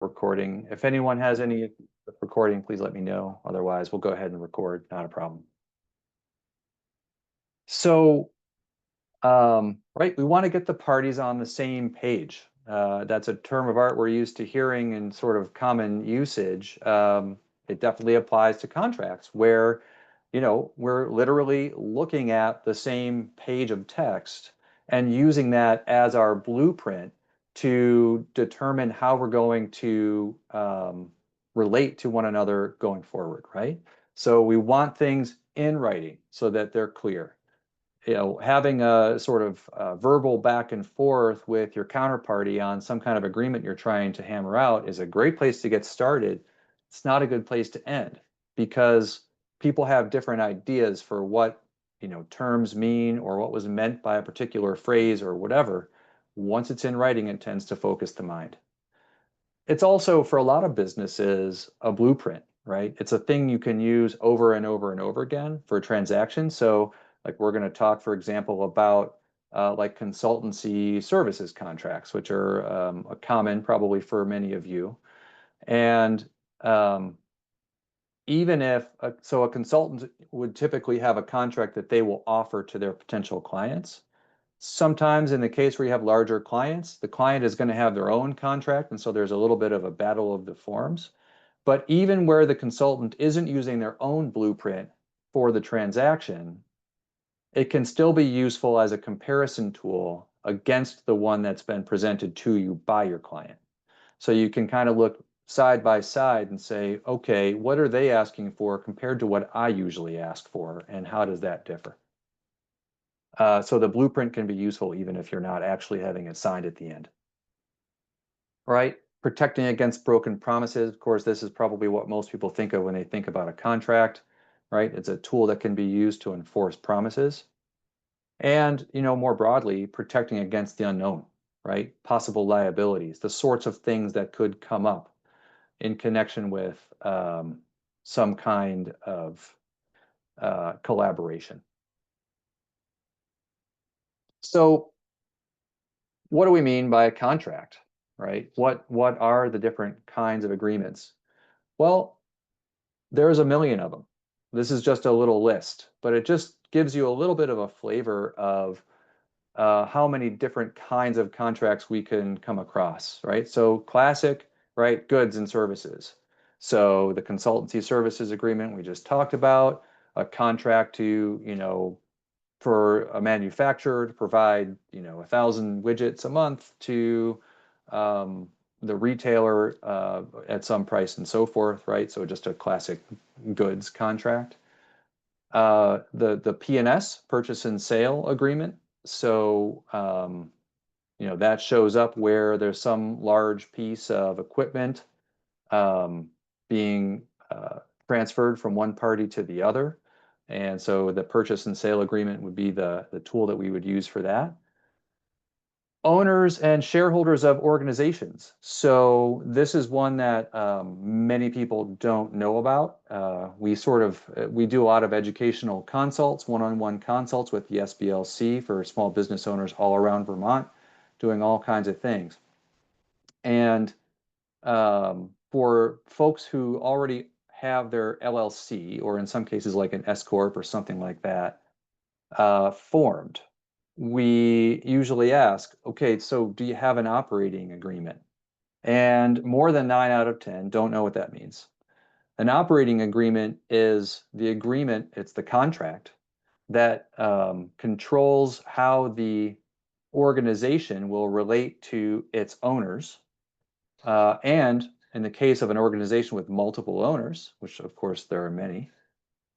recording. If anyone has any recording, please let me know. Otherwise, we'll go ahead and record, not a problem. So, right, we want to get the parties on the same page. That's a term of art we're used to hearing in sort of common usage. It definitely applies to contracts where, we're literally looking at the same page of text and using that as our blueprint to determine how we're going to relate to one another going forward, right? So we want things in writing so that they're clear. Having a sort of verbal back and forth with your counterparty on some kind of agreement you're trying to hammer out is a great place to get started. It's not a good place to end because people have different ideas for what, terms mean or what was meant by a particular phrase or whatever. Once it's in writing, it tends to focus the mind. It's also, for a lot of businesses, a blueprint, right? It's a thing you can use over and over and over again for transactions. So like we're going to talk, for example, about like consultancy services contracts, which are common probably for many of you. And even if, so a consultant would typically have a contract that they will offer to their potential clients. Sometimes in the case where you have larger clients, the client is going to have their own contract, and so there's a little bit of a battle of the forms. But even where the consultant isn't using their own blueprint for the transaction, it can still be useful as a comparison tool against the one that's been presented to you by your client. So you can kind of look side by side and say, okay, what are they asking for compared to what I usually ask for, and how does that differ? So the blueprint can be useful even if you're not actually having it signed at the end. Right? Protecting against broken promises. Of course, this is probably what most people think of when they think about a contract, right? It's a tool that can be used to enforce promises. And, more broadly, protecting against the unknown, right? Possible liabilities, the sorts of things that could come up in connection with some kind of collaboration. So what do we mean by a contract, right? What are the different kinds of agreements? Well, there's a million of them. This is just a little list, but it just gives you a little bit of a flavor of how many different kinds of contracts we can come across, right? So classic, right, goods and services. So the consultancy services agreement we just talked about, a contract to, for a manufacturer to provide, 1,000 widgets a month to the retailer at some price and so forth, right? So just a classic goods contract. The P&S, purchase and sale agreement. So, that shows up where there's some large piece of equipment being transferred from one party to the other. And so the purchase and sale agreement would be the tool that we would use for that. Owners and shareholders of organizations. So this is one that many people don't know about. We do a lot of educational consults, one-on-one consults with the SBLC for small business owners all around Vermont, doing all kinds of things. And for folks who already have their LLC, or in some cases like an S Corp or something like that, formed, we usually ask, okay, so do you have an operating agreement? And more than 9 out of 10 don't know what that means. An operating agreement is the agreement, it's the contract that controls how the organization will relate to its owners. And in the case of an organization with multiple owners, which of course there are many,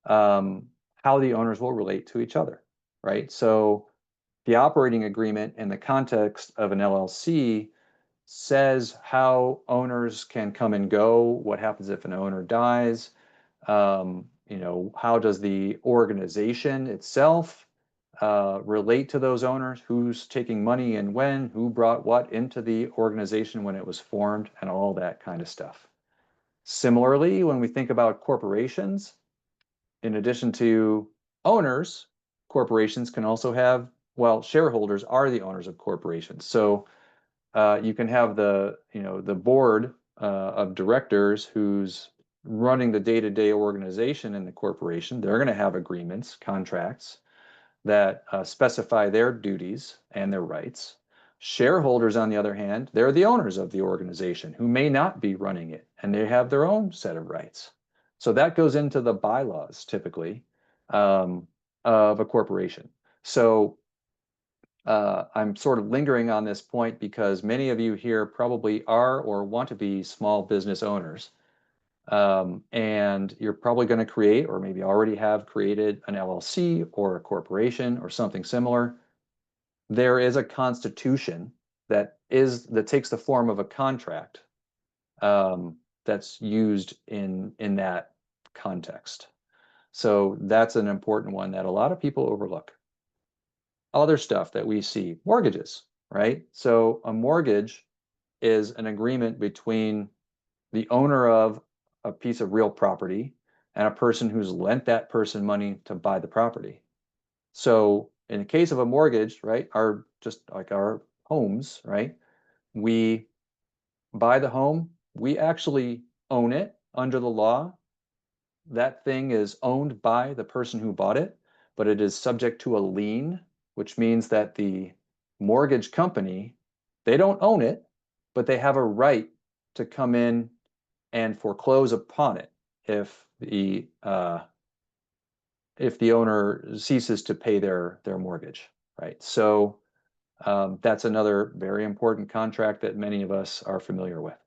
how the owners will relate to each other, right? So the operating agreement in the context of an LLC says how owners can come and go, what happens if an owner dies, how does the organization itself relate to those owners, who's taking money and when, who brought what into the organization when it was formed, and all that kind of stuff. Similarly, when we think about corporations, in addition to owners, corporations can also have, well, shareholders are the owners of corporations. So you can have the board of directors who's running the day-to-day organization in the corporation. They're going to have agreements, contracts that specify their duties and their rights. Shareholders, on the other hand, they're the owners of the organization who may not be running it, and they have their own set of rights. So that goes into the bylaws typically of a corporation. So I'm sort of lingering on this point because many of you here probably are or want to be small business owners. And you're probably going to create, or maybe already have created, an LLC or a corporation or something similar. There is a constitution that takes the form of a contract that's used in that context. So that's an important one that a lot of people overlook. Other stuff that we see, mortgages, right? So a mortgage is an agreement between the owner of a piece of real property and a person who's lent that person money to buy the property. So in the case of a mortgage, right, just like our homes, right, we buy the home, we actually own it under the law. That thing is owned by the person who bought it, but it is subject to a lien, which means that the mortgage company, they don't own it, but they have a right to come in and foreclose upon it if the owner ceases to pay their mortgage, right? So that's another very important contract that many of us are familiar with.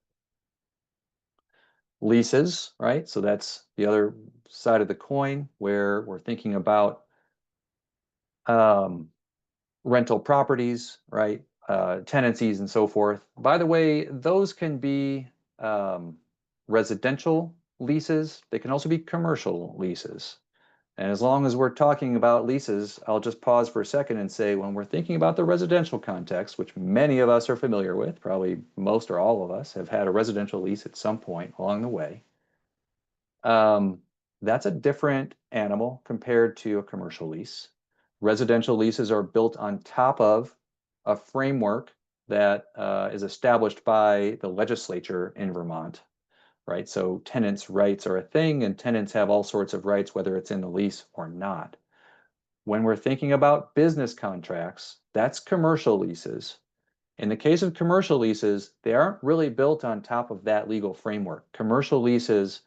Leases, right? So that's the other side of the coin where we're thinking about rental properties, right? Tenancies and so forth. By the way, those can be residential leases. They can also be commercial leases. And as long as we're talking about leases, I'll just pause for a second and say, when we're thinking about the residential context, which many of us are familiar with, probably most or all of us have had a residential lease at some point along the way, that's a different animal compared to a commercial lease. Residential leases are built on top of a framework that is established by the legislature in Vermont, right? So tenants' rights are a thing, and tenants have all sorts of rights, whether it's in the lease or not. When we're thinking about business contracts, that's commercial leases. In the case of commercial leases, they aren't really built on top of that legal framework. Commercial leases,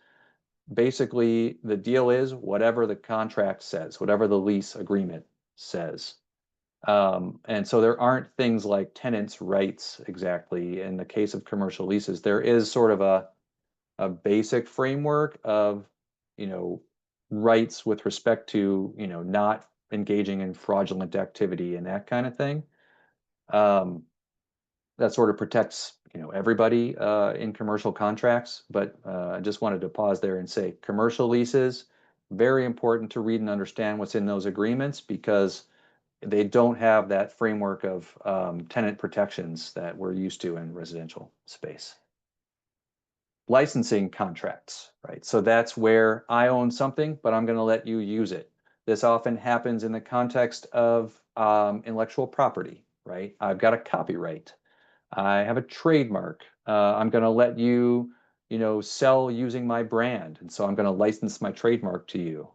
basically, the deal is whatever the contract says, whatever the lease agreement says. And so there aren't things like tenants' rights exactly. In the case of commercial leases, there is sort of a basic framework of, rights with respect to, not engaging in fraudulent activity and that kind of thing. That sort of protects, everybody in commercial contracts. But I just wanted to pause there and say commercial leases, very important to read and understand what's in those agreements because they don't have that framework of tenant protections that we're used to in residential space. Licensing contracts, right? So that's where I own something, but I'm going to let you use it. This often happens in the context of intellectual property, right? I've got a copyright. I have a trademark. I'm going to let you, sell using my brand. And so I'm going to license my trademark to you.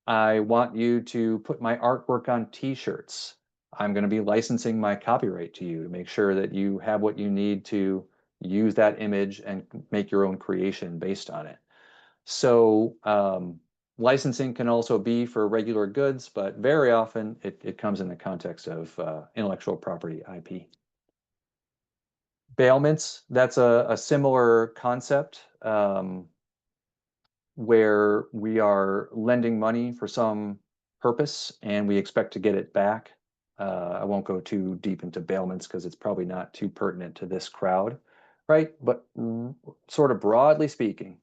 I want you to put my artwork on t-shirts. I'm going to be licensing my copyright to you to make sure that you have what you need to use that image and make your own creation based on it. So licensing can also be for regular goods, but very often it comes in the context of intellectual property, IP. Bailments, that's a similar concept where we are lending money for some purpose and we expect to get it back. I won't go too deep into bailments because it's probably not too pertinent to this crowd, right? But sort of broadly speaking,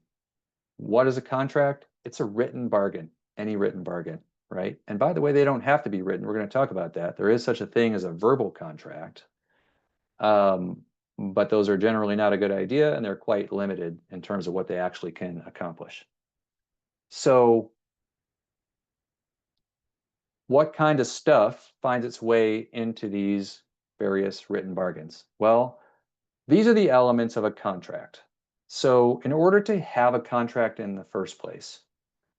what is a contract? It's a written bargain, any written bargain, right? And by the way, they don't have to be written. We're going to talk about that. There is such a thing as a verbal contract. But those are generally not a good idea, and they're quite limited in terms of what they actually can accomplish. So what kind of stuff finds its way into these various written bargains? Well, These are the elements of a contract. So in order to have a contract in the first place,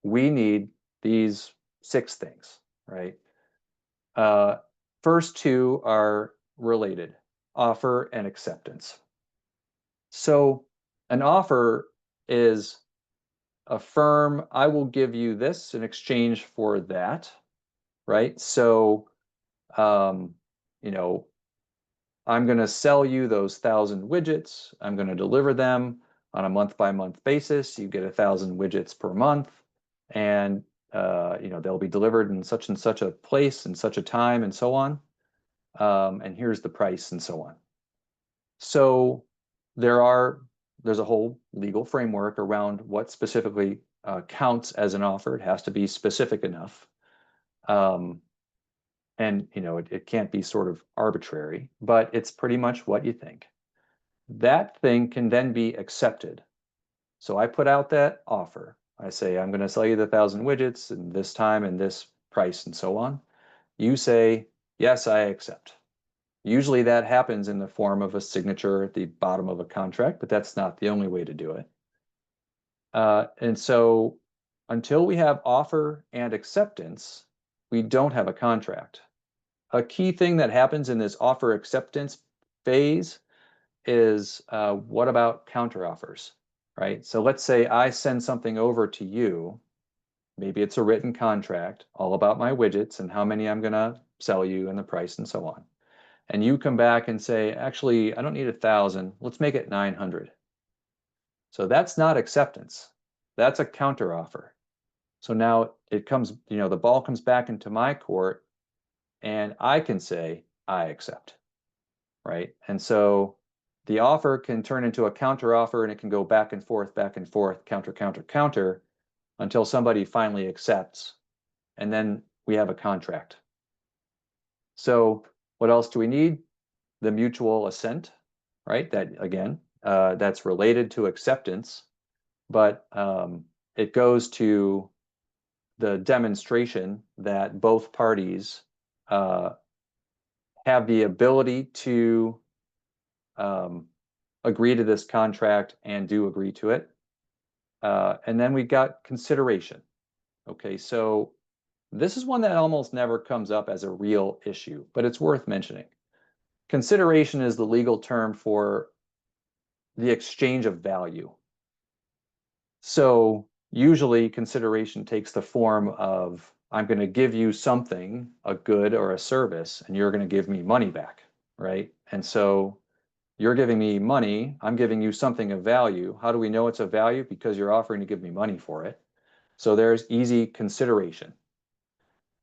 we need these 6 things, right? Uh, First 2 are related, offer and acceptance. So an offer is a firm, I will give you this in exchange for that, right? So, um, you know, I'm going to sell you those 1,000 widgets. I'm going to deliver them on a month-by-month basis. You get 1,000 widgets per month, and they'll be delivered in such and such a place and such a time and so on. And here's the price and so on. So there's a whole legal framework around what specifically counts as an offer. It has to be specific enough. And it can't be sort of arbitrary, but it's pretty much what you think. That thing can then be accepted. So I put out that offer. I say, I'm going to sell you the 1,000 widgets and this time and this price and so on. You say, yes, I accept. Usually that happens in the form of a signature at the bottom of a contract, but that's not the only way to do it. And so until we have offer and acceptance, we don't have a contract. A key thing that happens in this offer acceptance phase is what about counteroffers, right? So let's say I send something over to you. Maybe it's a written contract all about my widgets and how many I'm going to sell you and the price and so on. And you come back and say, actually, I don't need 1,000. Let's make it 900. So that's not acceptance. That's a counteroffer. So now it comes, the ball comes back into my court and I can say, I accept, right? And so the offer can turn into a counteroffer and it can go back and forth, counter, counter, counter, until somebody finally accepts. And then we have a contract. So what else do we need? The mutual assent, right? That again, that's related to acceptance, but it goes to the demonstration that both parties have the ability to agree to this contract and do agree to it. And then we got consideration. Okay, so this is one that almost never comes up as a real issue, but it's worth mentioning. Consideration is the legal term for the exchange of value. So usually consideration takes the form of, I'm going to give you something, a good or a service, and you're going to give me money back, right? And so you're giving me money, I'm giving you something of value. How do we know it's of value? Because you're offering to give me money for it. So there's easy consideration.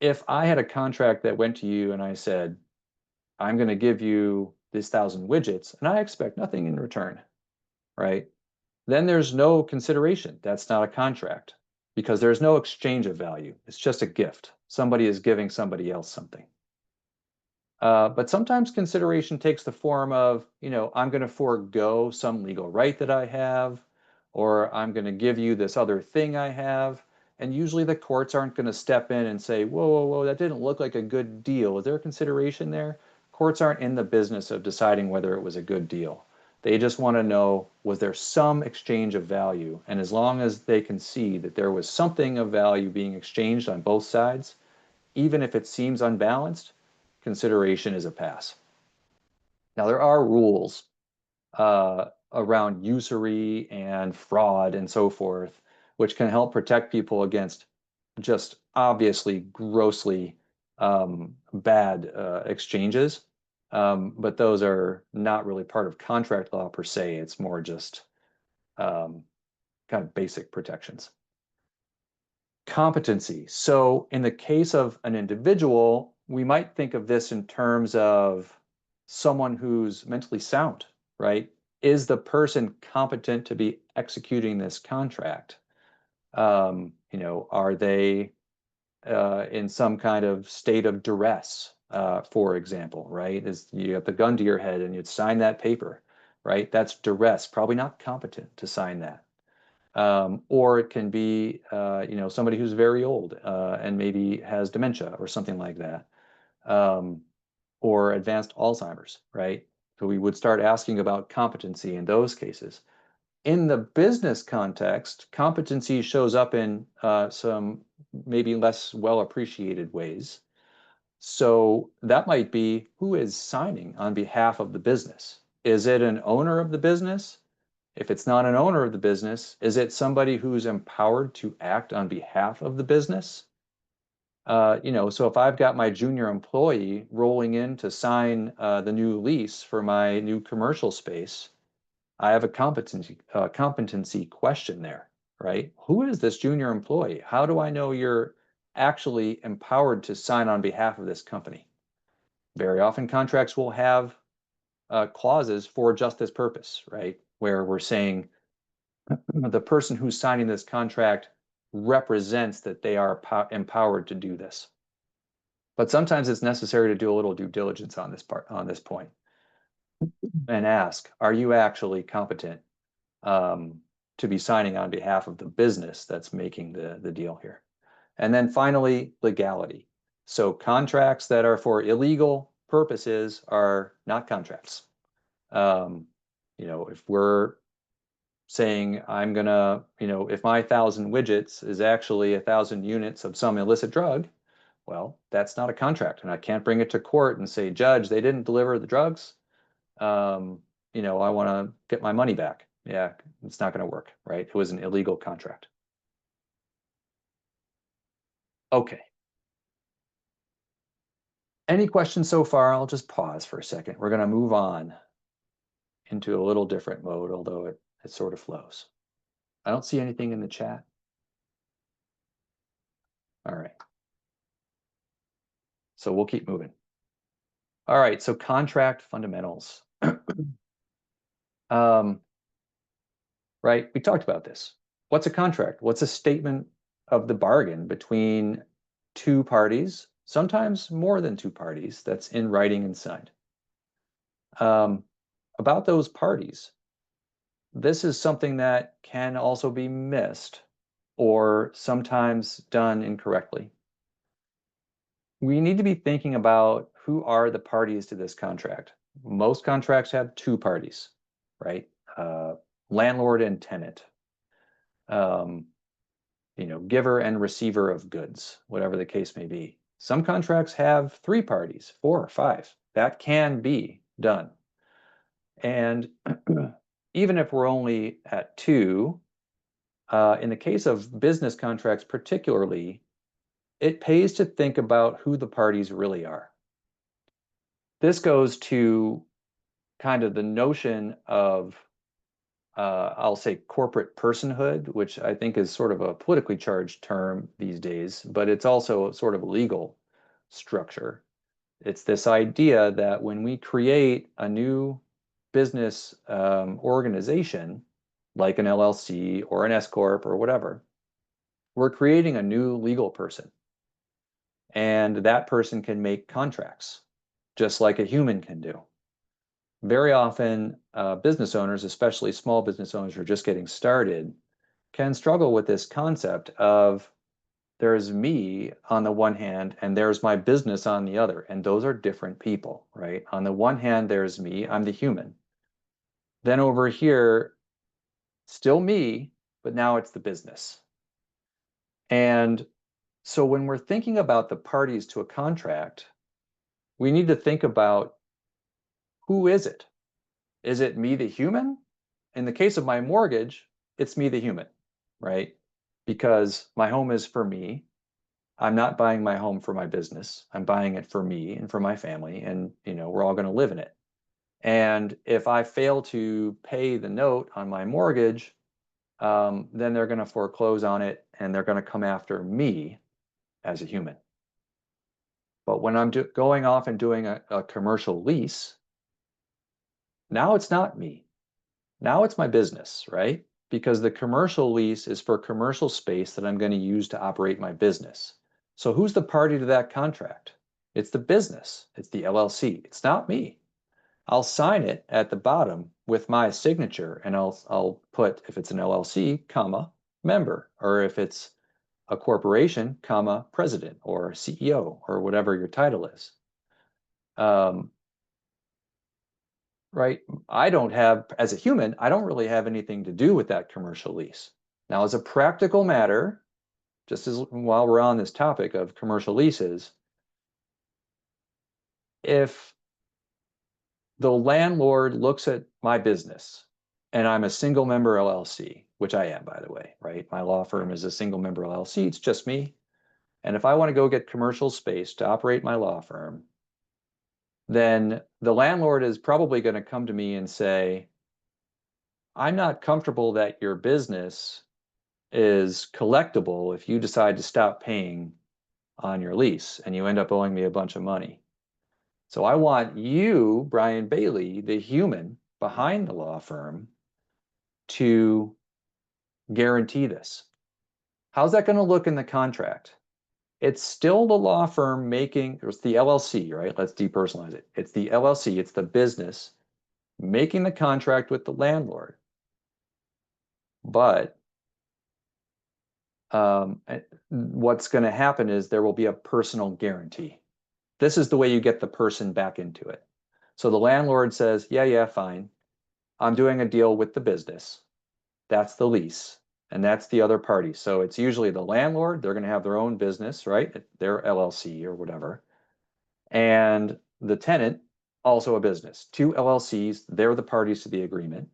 If I had a contract that went to you and I said, I'm going to give you this 1,000 widgets and I expect nothing in return, right? Then there's no consideration. That's not a contract because there's no exchange of value. It's just a gift. Somebody is giving somebody else something. But sometimes consideration takes the form of, I'm going to forego some legal right that I have, or I'm going to give you this other thing I have. And usually the courts aren't going to step in and say, whoa, whoa, whoa, that didn't look like a good deal. Is there consideration there? Courts aren't in the business of deciding whether it was a good deal. They just want to know, was there some exchange of value? And as long as they can see that there was something of value being exchanged on both sides, even if it seems unbalanced, consideration is a pass. Now, there are rules around usury and fraud and so forth, which can help protect people against just obviously grossly bad exchanges. But those are not really part of contract law per se. It's more just kind of basic protections. Competency. So in the case of an individual, we might think of this in terms of someone who's mentally sound, right? Is the person competent to be executing this contract? Are they in some kind of state of duress, for example, right? Is you have the gun to your head and you'd sign that paper, right? That's duress, probably not competent to sign that. Or it can be, somebody who's very old and maybe has dementia or something like that, or advanced Alzheimer's, right? So we would start asking about competency in those cases. In the business context, competency shows up in some maybe less well appreciated ways. So that might be who is signing on behalf of the business. Is it an owner of the business? If it's not an owner of the business, is it somebody who's empowered to act on behalf of the business? So if I've got my junior employee rolling in to sign the new lease for my new commercial space, I have a competency question there, right? Who is this junior employee? How do I know you're actually empowered to sign on behalf of this company? Very often contracts will have clauses for just this purpose, right? Where we're saying the person who's signing this contract represents that they are empowered to do this. But sometimes it's necessary to do a little due diligence on this point and ask, are you actually competent to be signing on behalf of the business that's making the deal here? And then finally, legality. So contracts that are for illegal purposes are not contracts. If we're saying I'm gonna, if my 1,000 widgets is actually 1,000 units of some illicit drug, well, that's not a contract, and I can't bring it to court and say, Judge, they didn't deliver the drugs. I want to get my money back. Yeah, it's not going to work, right? It was an illegal contract. Okay. Any questions so far? I'll just pause for a second. We're going to move on into a little different mode, although it sort of flows. I don't see anything in the chat. All right. So we'll keep moving. All right, so contract fundamentals. Right, we talked about this. What's a contract? What's a statement of the bargain between two parties, sometimes more than two parties, that's in writing and signed? About those parties, this is something that can also be missed or sometimes done incorrectly. We need to be thinking about who are the parties to this contract. Most contracts have two parties, right? Landlord and tenant, giver and receiver of goods, whatever the case may be. Some contracts have three parties, 4 or 5. That can be done. And even if we're only at 2, in the case of business contracts particularly, it pays to think about who the parties really are. This goes to kind of the notion of, I'll say, corporate personhood, which I think is sort of a politically charged term these days, but it's also sort of a legal structure. It's this idea that when we create a new business organization, like an LLC or an S Corp or whatever, we're creating a new legal person. And that person can make contracts, just like a human can do. Very often, business owners, especially small business owners who are just getting started, can struggle with this concept of there's me on the one hand and there's my business on the other, and those are different people, right? On the one hand, there's me, I'm the human. Then over here, still me, but now it's the business. And so when we're thinking about the parties to a contract, we need to think about, who is it? Is it me, the human? In the case of my mortgage, it's me, the human, right? Because my home is for me. I'm not buying my home for my business. I'm buying it for me and for my family, and we're all going to live in it. And if I fail to pay the note on my mortgage, then they're going to foreclose on it, and they're going to come after me as a human. But when I'm going off and doing a commercial lease, now it's not me. Now it's my business, right? Because the commercial lease is for commercial space that I'm going to use to operate my business. So who's the party to that contract? It's the business. It's the LLC. It's not me. I'll sign it at the bottom with my signature, and I'll put, if it's an LLC, comma, member, or if it's a corporation, comma, president or CEO or whatever your title is. right? I don't have, as a human, I don't really have anything to do with that commercial lease. Now, as a practical matter, just as while we're on this topic of commercial leases, if the landlord looks at my business and I'm a single member LLC, which I am, by the way, right? My law firm is a single member LLC. It's just me. And if I want to go get commercial space to operate my law firm, then the landlord is probably going to come to me and say, I'm not comfortable that your business is collectible if you decide to stop paying on your lease and you end up owing me a bunch of money. So I want you, Brian Bailey, the human behind the law firm, to guarantee this. How's that going to look in the contract? It's still the law firm making, it's the LLC, right? Let's depersonalize it. It's the LLC, it's the business making the contract with the landlord. But what's going to happen is there will be a personal guarantee. This is the way you get the person back into it. So the landlord says, yeah, fine. I'm doing a deal with the business. That's the lease. And that's the other party. So it's usually the landlord. They're going to have their own business, right? Their LLC or whatever. And the tenant, also a business. Two LLCs, they're the parties to the agreement.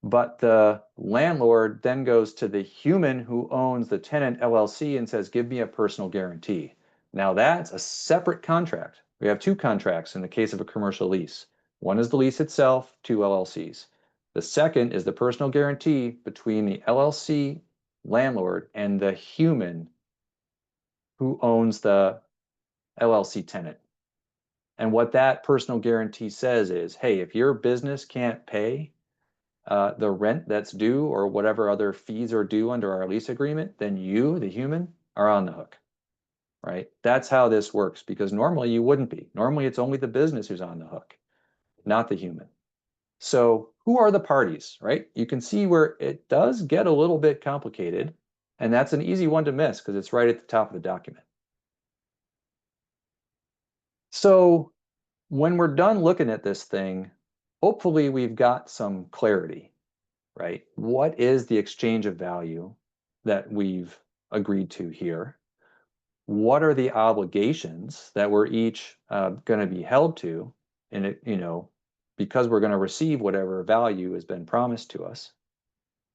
But the landlord then goes to the human who owns the tenant LLC and says, give me a personal guarantee. Now that's a separate contract. We have two contracts in the case of a commercial lease. One is the lease itself, two LLCs. The second is the personal guarantee between the LLC landlord and the human who owns the LLC tenant. And what that personal guarantee says is, hey, if your business can't pay the rent that's due or whatever other fees are due under our lease agreement, then you, the human, are on the hook, right? That's how this works, because normally you wouldn't be. Normally it's only the business who's on the hook, not the human. So who are the parties, right? You can see where it does get a little bit complicated, and that's an easy one to miss because it's right at the top of the document. So when we're done looking at this thing, hopefully we've got some clarity, right? What is the exchange of value that we've agreed to here? What are the obligations that we're each going to be held to in it, because we're going to receive whatever value has been promised to us?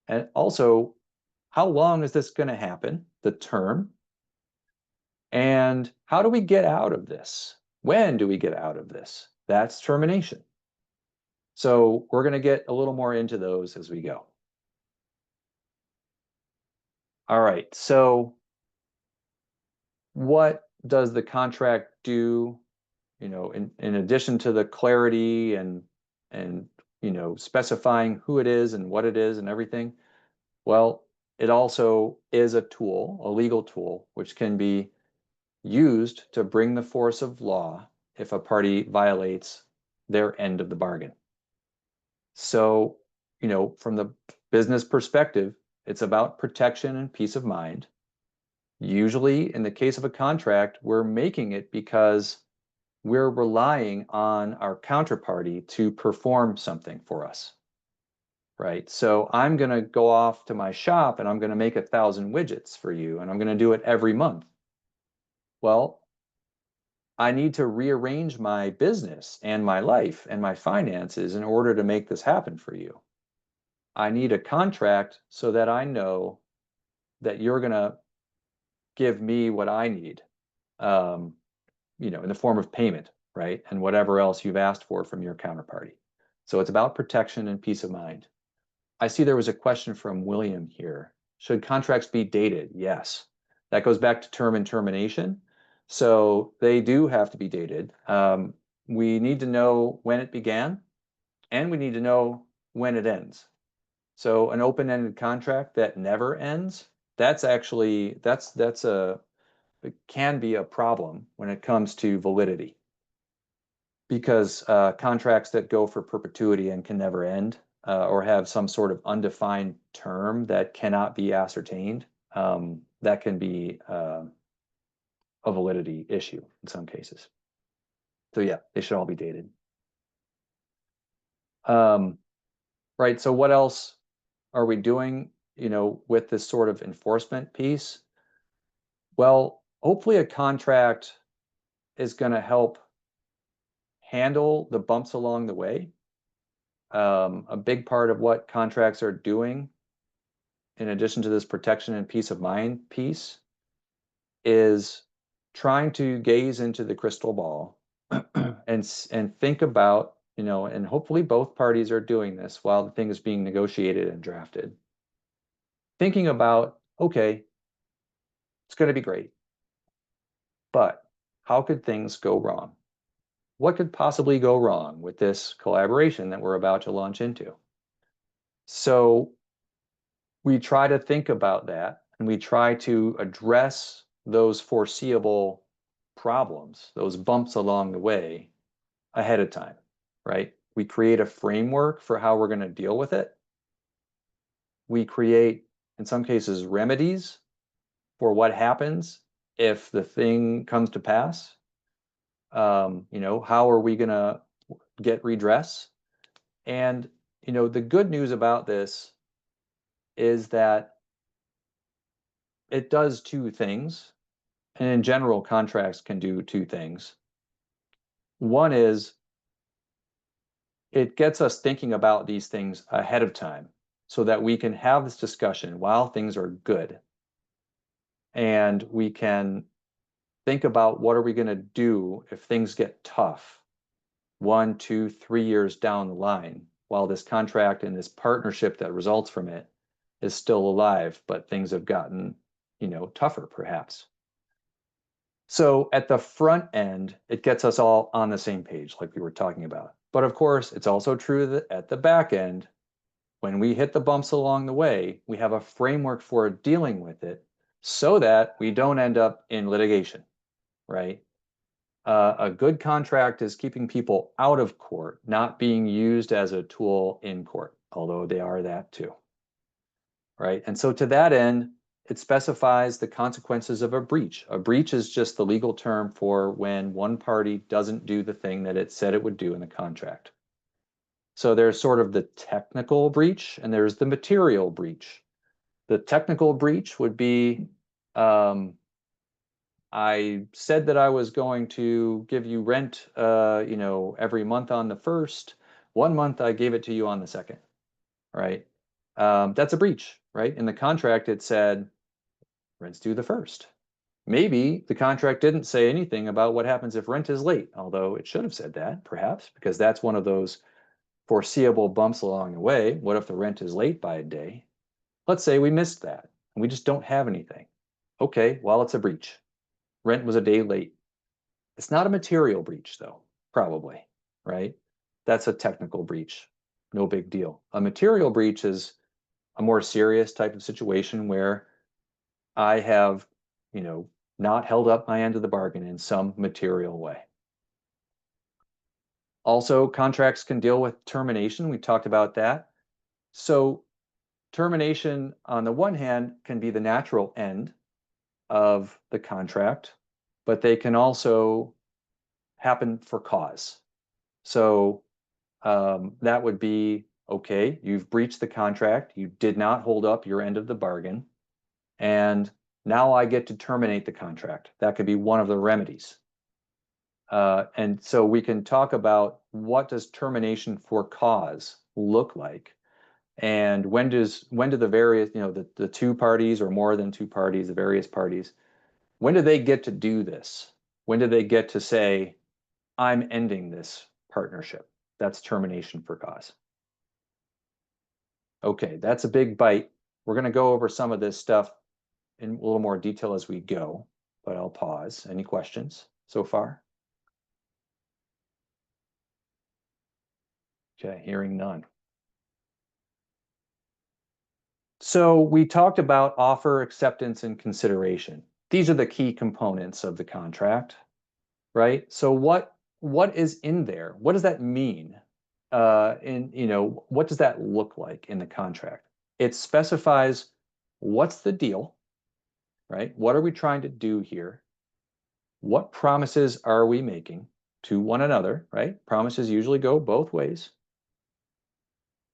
And also, how long is this going to happen, the term? And how do we get out of this? When do we get out of this? That's termination. So we're going to get a little more into those as we go. All right, so what does the contract do, in addition to the clarity and specifying who it is and what it is and everything? Well, it also is a tool, a legal tool, which can be used to bring the force of law if a party violates their end of the bargain. So, from the business perspective, it's about protection and peace of mind. Usually, in the case of a contract, we're making it because we're relying on our counterparty to perform something for us, right? So I'm going to go off to my shop and I'm going to make 1,000 widgets for you, and I'm going to do it every month. Well, I need to rearrange my business and my life and my finances in order to make this happen for you. I need a contract so that I know that you're going to give me what I need, in the form of payment, right? And whatever else you've asked for from your counterparty. So it's about protection and peace of mind. I see there was a question from William here. Should contracts be dated? Yes. That goes back to term and termination. So they do have to be dated. We need to know when it began, and we need to know when it ends. So an open-ended contract that never ends, that's actually, it can be a problem when it comes to validity, because contracts that go for perpetuity and can never end, or have some sort of undefined term that cannot be ascertained, that can be a validity issue in some cases. So yeah, they should all be dated. Right. So what else are we doing, with this sort of enforcement piece? Well, hopefully a contract is going to help handle the bumps along the way. A big part of what contracts are doing, in addition to this protection and peace of mind piece, is trying to gaze into the crystal ball and think about, and hopefully both parties are doing this while the thing is being negotiated and drafted. Thinking about, okay, it's going to be great, but how could things go wrong? What could possibly go wrong with this collaboration that we're about to launch into? So we try to think about that and we try to address those foreseeable problems, those bumps along the way ahead of time, right? We create a framework for how we're going to deal with it. We create, in some cases, remedies for what happens if the thing comes to pass. How are we going to get redress? And, the good news about this is that it does two things. And in general, contracts can do two things. One is it gets us thinking about these things ahead of time so that we can have this discussion while things are good. And we can think about what are we going to do if things get tough 1, 2, 3 years down the line while this contract and this partnership that results from it is still alive, but things have gotten, tougher perhaps. So at the front end, it gets us all on the same page, like we were talking about. But of course, it's also true that at the back end, when we hit the bumps along the way, we have a framework for dealing with it so that we don't end up in litigation, right? A good contract is keeping people out of court, not being used as a tool in court, although they are that too, right? And so to that end, it specifies the consequences of a breach. A breach is just the legal term for when one party doesn't do the thing that it said it would do in the contract. So there's sort of the technical breach and there's the material breach. The technical breach would be, I said that I was going to give you rent, every month on the first. 1 month I gave it to you on the second, right? That's a breach, right? In the contract, it said rent's due the first. Maybe the contract didn't say anything about what happens if rent is late, although it should have said that, perhaps, because that's one of those foreseeable bumps along the way. What if the rent is late by a day? Let's say we missed that and we just don't have anything. Okay, well, it's a breach. Rent was a day late. It's not a material breach, though, probably, right? That's a technical breach. No big deal. A material breach is a more serious type of situation where I have, not held up my end of the bargain in some material way. Also, contracts can deal with termination. We talked about that. So termination, on the one hand, can be the natural end of the contract, but they can also happen for cause. So that would be, okay, you've breached the contract, you did not hold up your end of the bargain, and now I get to terminate the contract. That could be one of the remedies. And so we can talk about what does termination for cause look like, and when do the various, the two parties or more than two parties, the various parties, when do they get to do this? When do they get to say, I'm ending this partnership? That's termination for cause. Okay, that's a big bite. We're going to go over some of this stuff in a little more detail as we go, but I'll pause. Any questions so far? Okay, hearing none. So we talked about offer, acceptance, and consideration. These are the key components of the contract, right? So what is in there? What does that mean? What does that look like in the contract? It specifies what's the deal, right? What are we trying to do here? What promises are we making to one another, right? Promises usually go both ways.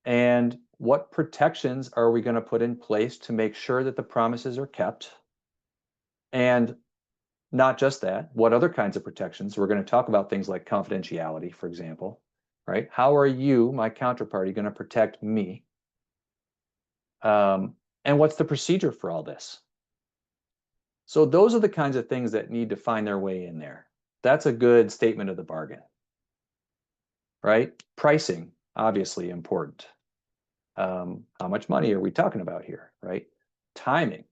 And what protections are we going to put in place to make sure that the promises are kept? And not just that, what other kinds of protections? We're going to talk about things like confidentiality, for example, right? How are you, my counterparty, going to protect me? And what's the procedure for all this? So those are the kinds of things that need to find their way in there. That's a good statement of the bargain, right? Pricing, obviously important. How much money are we talking about here, right? Timing.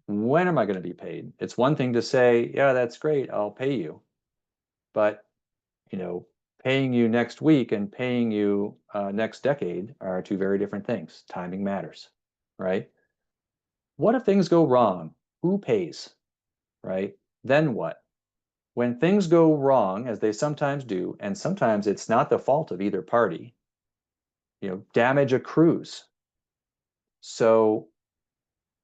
When am I going to be paid? It's one thing to say, yeah, that's great, I'll pay you. But, paying you next week and paying you next decade are two very different things. Timing matters, right? What if things go wrong? Who pays, right? Then what? When things go wrong, as they sometimes do, and sometimes it's not the fault of either party, damage accrues. So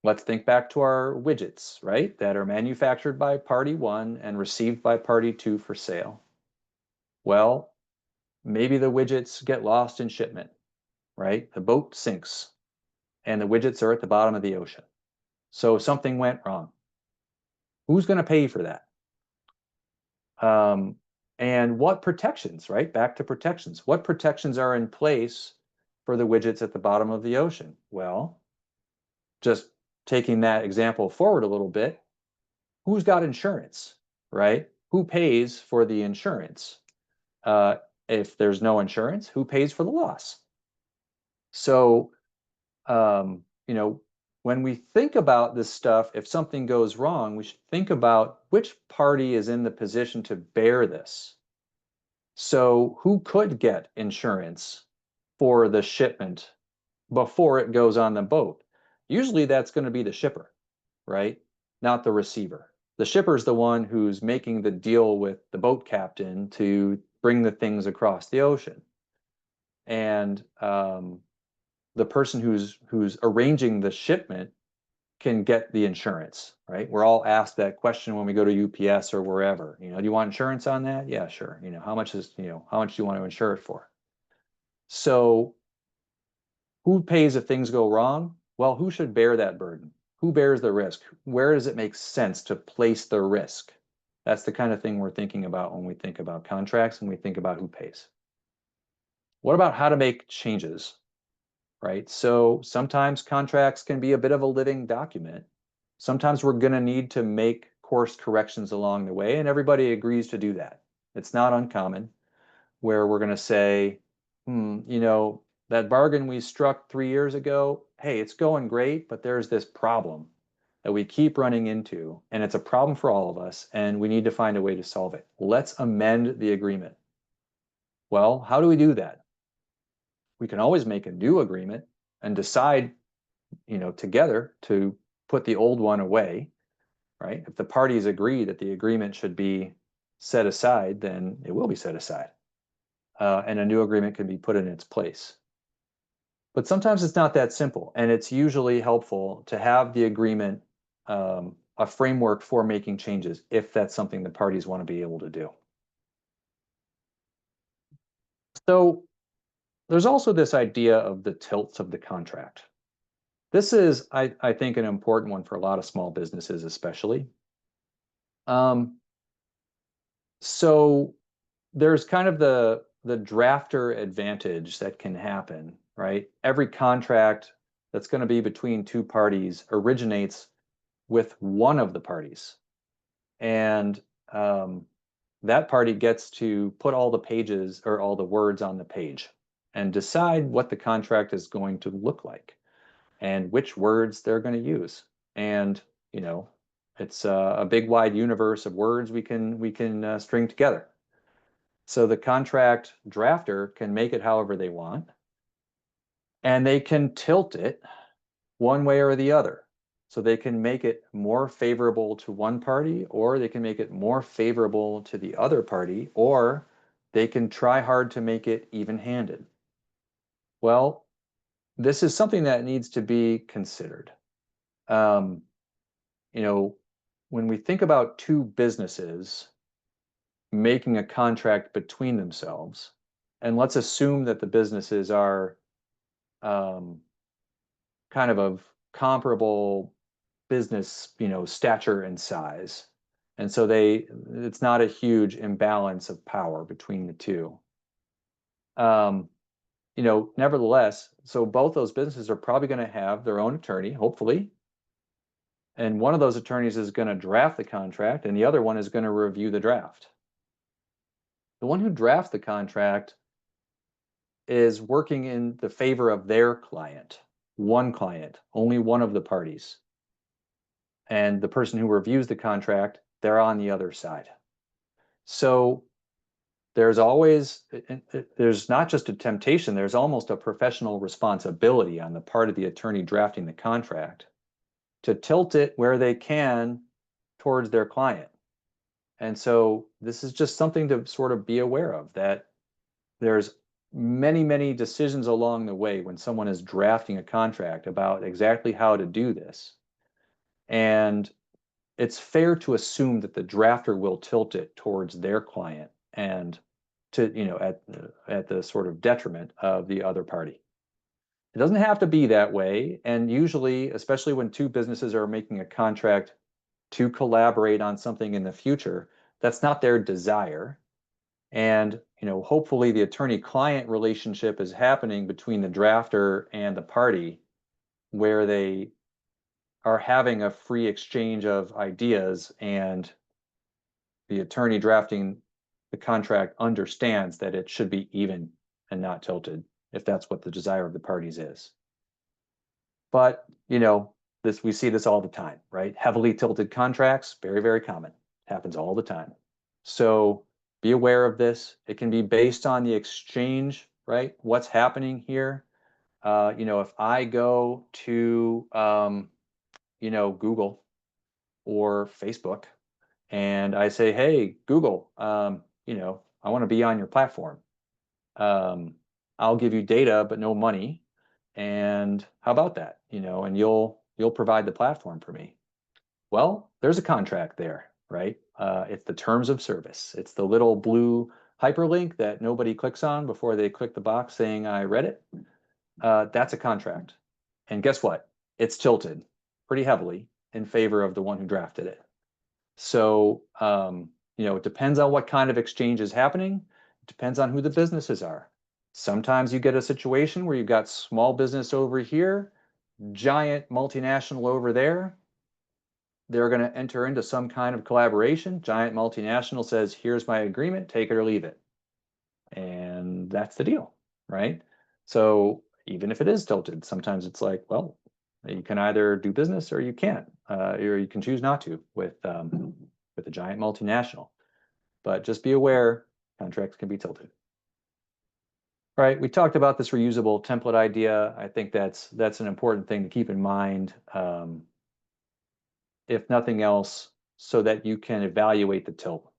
let's think back to our widgets, right? That are manufactured by party one and received by party two for sale. Well, maybe the widgets get lost in shipment, right? The boat sinks and the widgets are at the bottom of the ocean. So something went wrong. Who's going to pay for that? And what protections, right? Back to protections. What protections are in place for the widgets at the bottom of the ocean? Well, just taking that example forward a little bit, who's got insurance, right? Who pays for the insurance? If there's no insurance, who pays for the loss? So, when we think about this stuff, if something goes wrong, we should think about which party is in the position to bear this. So who could get insurance for the shipment before it goes on the boat? Usually that's going to be the shipper, right? Not the receiver. The shipper is the one who's making the deal with the boat captain to bring the things across the ocean. And the person who's arranging the shipment can get the insurance, right? We're all asked that question when we go to UPS or wherever. Do you want insurance on that? Yeah, sure. How much do you want to insure it for? So who pays if things go wrong? Well, who should bear that burden? Who bears the risk? Where does it make sense to place the risk? That's the kind of thing we're thinking about when we think about contracts and we think about who pays. What about how to make changes, right? So sometimes contracts can be a bit of a living document. Sometimes we're going to need to make course corrections along the way, and everybody agrees to do that. It's not uncommon where we're going to say, that bargain we struck 3 years ago, hey, it's going great, but there's this problem that we keep running into, and it's a problem for all of us, and we need to find a way to solve it. Let's amend the agreement. Well, how do we do that? We can always make a new agreement and decide, together to put the old one away, right? If the parties agree that the agreement should be set aside, then it will be set aside. And a new agreement can be put in its place. But sometimes it's not that simple, and it's usually helpful to have the agreement a framework for making changes if that's something the parties want to be able to do. So there's also this idea of the tilts of the contract. This is, I think, an important one for a lot of small businesses, especially. So there's kind of the drafter advantage that can happen, right? Every contract that's going to be between two parties originates with one of the parties. And that party gets to put all the pages or all the words on the page and decide what the contract is going to look like and which words they're going to use. And, it's a big wide universe of words we can string together. So the contract drafter can make it however they want, and they can tilt it one way or the other. So they can make it more favorable to one party, or they can make it more favorable to the other party, or they can try hard to make it even-handed. Well, this is something that needs to be considered. When we think about two businesses making a contract between themselves, and let's assume that the businesses are kind of comparable business, stature and size. And so it's not a huge imbalance of power between the two. Nevertheless, so both those businesses are probably going to have their own attorney, hopefully. And one of those attorneys is going to draft the contract, and the other one is going to review the draft. The one who drafts the contract is working in the favor of their client, only one of the parties. And the person who reviews the contract, they're on the other side. So there's not just a temptation, there's almost a professional responsibility on the part of the attorney drafting the contract to tilt it where they can towards their client. And so this is just something to sort of be aware of, that there's many, many decisions along the way when someone is drafting a contract about exactly how to do this. And it's fair to assume that the drafter will tilt it towards their client and at the sort of detriment of the other party. It doesn't have to be that way. And usually, especially when two businesses are making a contract to collaborate on something in the future, that's not their desire. And hopefully the attorney-client relationship is happening between the drafter and the party, where they are having a free exchange of ideas, and the attorney drafting the contract understands that it should be even and not tilted, if that's what the desire of the parties is. But we see this all the time, right? Heavily tilted contracts, very, very common. Happens all the time. So be aware of this. It can be based on the exchange, right? What's happening here? If I go to Google or Facebook, and I say, hey, Google, I want to be on your platform. I'll give you data, but no money. And how about that? And you'll provide the platform for me. Well, there's a contract there, right? It's the terms of service. It's the little blue hyperlink that nobody clicks on before they click the box saying, I read it. That's a contract. And guess what? It's tilted pretty heavily in favor of the one who drafted it. So, it depends on what kind of exchange is happening. It depends on who the businesses are. Sometimes you get a situation where you've got small business over here, giant multinational over there. They're going to enter into some kind of collaboration. Giant multinational says, here's my agreement, take it or leave it. And that's the deal, right? So even if it is tilted, sometimes it's like, well, you can either do business or you can't, or you can choose not to with a giant multinational. But just be aware, contracts can be tilted. All right, we talked about this reusable template idea. I think that's an important thing to keep in mind, if nothing else, so that you can evaluate the tilt,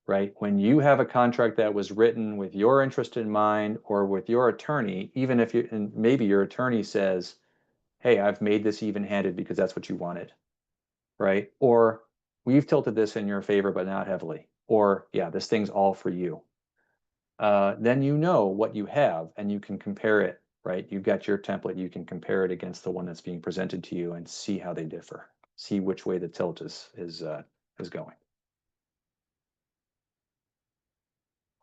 right? When you have a contract that was written with your interest in mind or with your attorney, even if and maybe your attorney says, hey, I've made this even-handed because that's what you wanted, right? Or we've tilted this in your favor, but not heavily. Or, yeah, this thing's all for you. Then you know what you have and you can compare it, right? You've got your template, you can compare it against the one that's being presented to you and see how they differ, see which way the tilt is going.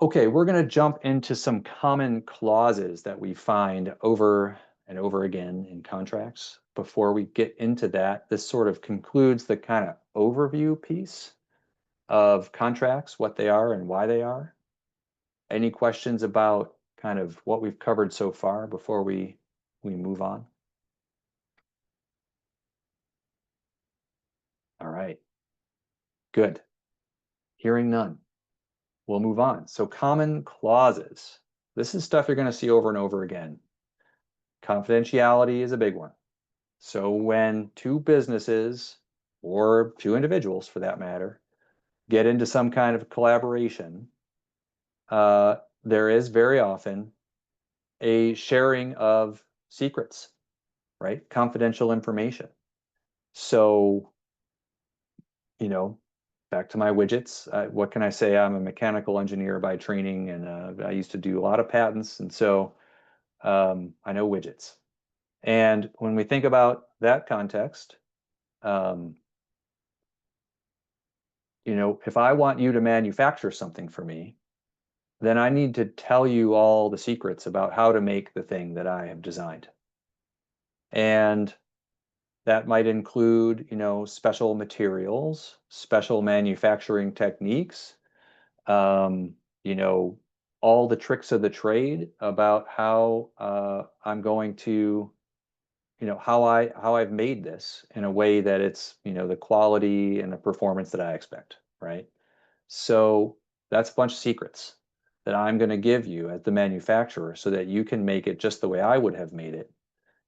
Okay, we're going to jump into some common clauses that we find over and over again in contracts. Before we get into that, this sort of concludes the kind of overview piece of contracts, what they are and why they are. Any questions about kind of what we've covered so far before we move on? All right, good. Hearing none, we'll move on. So common clauses. This is stuff you're going to see over and over again. Confidentiality is a big one. So when two businesses, or two individuals for that matter, get into some kind of collaboration, there is very often a sharing of secrets, right? Confidential information. So, back to my widgets, what can I say? I'm a mechanical engineer by training, and I used to do a lot of patents, and so I know widgets. And when we think about that context, um, if I want you to manufacture something for me, then I need to tell you all the secrets about how to make the thing that I have designed. And that might include, special materials, special manufacturing techniques, um, you know, all the tricks of the trade about how I'm going to, how I've made this in a way that it's, the quality and the performance that I expect, right? So that's a bunch of secrets that I'm going to give you as the manufacturer so that you can make it just the way I would have made it,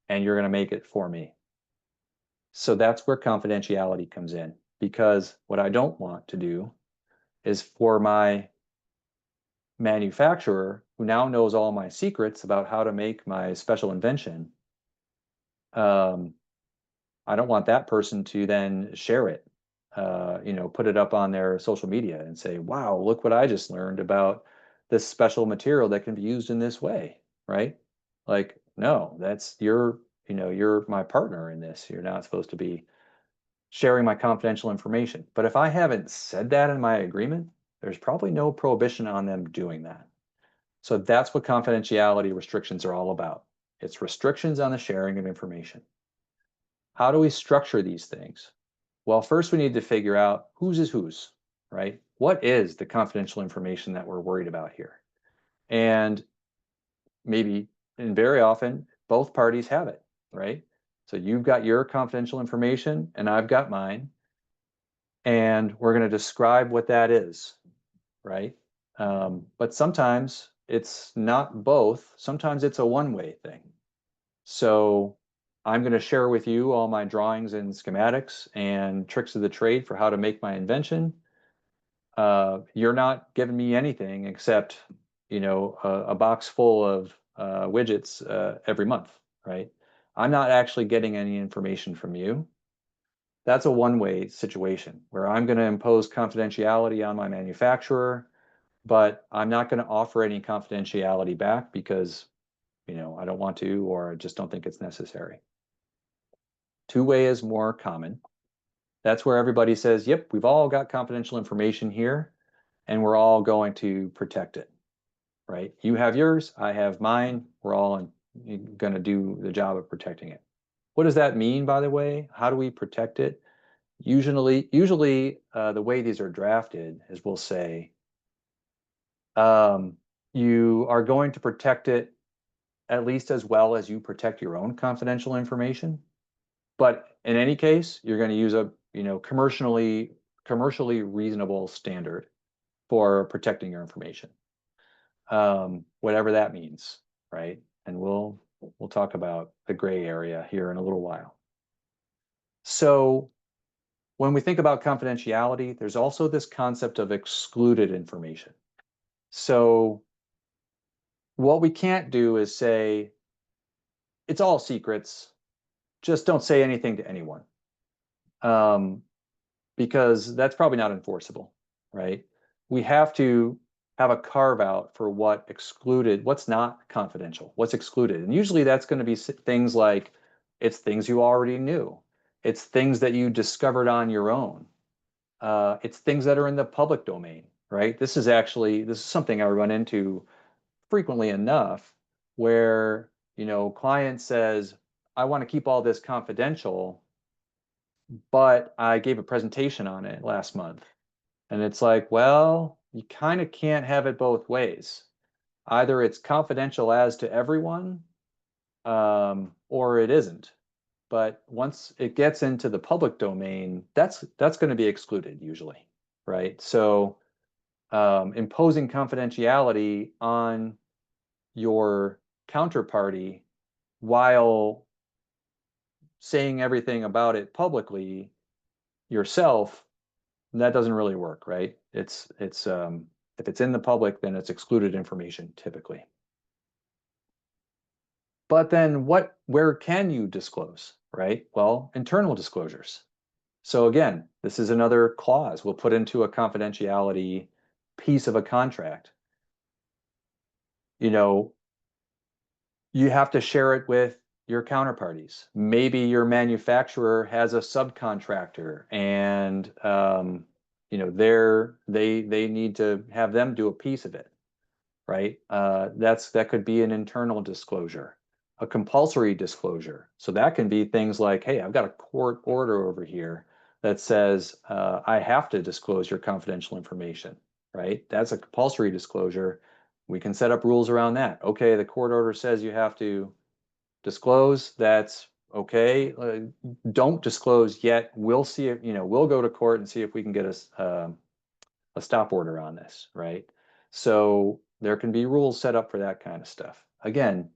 and you're going to make it for me. So that's where confidentiality comes in, because what I don't want to do is for my manufacturer, who now knows all my secrets about how to make my special invention, um, I don't want that person to then share it, put it up on their social media and say, wow, look what I just learned about this special material that can be used in this way, right? Like, no, you're my partner in this. You're not supposed to be sharing my confidential information. But if I haven't said that in my agreement, there's probably no prohibition on them doing that. So that's what confidentiality restrictions are all about. It's restrictions on the sharing of information. How do we structure these things? Well, first we need to figure out whose is whose, right? What is the confidential information that we're worried about here? And maybe, and very often, both parties have it, right? So you've got your confidential information and I've got mine, and we're going to describe what that is, right? But sometimes it's not both. Sometimes it's a one-way thing. So I'm going to share with you all my drawings and schematics and tricks of the trade for how to make my invention. You're not giving me anything except, a box full of widgets every month, right? I'm not actually getting any information from you. That's a one-way situation where I'm going to impose confidentiality on my manufacturer, but I'm not going to offer any confidentiality back because, I don't want to, or I just don't think it's necessary. Two-way is more common. That's where everybody says, yep, we've all got confidential information here, and we're all going to protect it, right? You have yours, I have mine. We're all going to do the job of protecting it. What does that mean, by the way? How do we protect it? Usually, the way these are drafted is we'll say, you are going to protect it at least as well as you protect your own confidential information. But in any case, you're going to use a commercially reasonable standard for protecting your information, whatever that means, right? And we'll talk about the gray area here in a little while. So when we think about confidentiality, there's also this concept of excluded information. So what we can't do is say, it's all secrets, just don't say anything to anyone. Because that's probably not enforceable, right? We have to have a carve out for what's not confidential, what's excluded. And usually that's going to be things like it's things you already knew, it's things that you discovered on your own, it's things that are in the public domain, right? This is something I run into frequently enough where, client says, I want to keep all this confidential, but I gave a presentation on it last month. And it's like, well, you kind of can't have it both ways. Either it's confidential as to everyone, or it isn't. But once it gets into the public domain, that's going to be excluded usually, right? So imposing confidentiality on your counterparty while saying everything about it publicly yourself, that doesn't really work, right? It's if it's in the public, then it's excluded information typically. But then where can you disclose, right? Well, internal disclosures. So again, this is another clause we'll put into a confidentiality piece of a contract. You have to share it with your counterparties. Maybe your manufacturer has a subcontractor and they need to have them do a piece of it, right? That could be an internal disclosure, a compulsory disclosure. So that can be things like, hey, I've got a court order over here that says I have to disclose your confidential information, right? That's a compulsory disclosure. We can set up rules around that. Okay, the court order says you have to disclose. That's okay. Don't disclose yet. We'll see if, we'll go to court and see if we can get a stop order on this, right? So there can be rules set up for that kind of stuff. Again,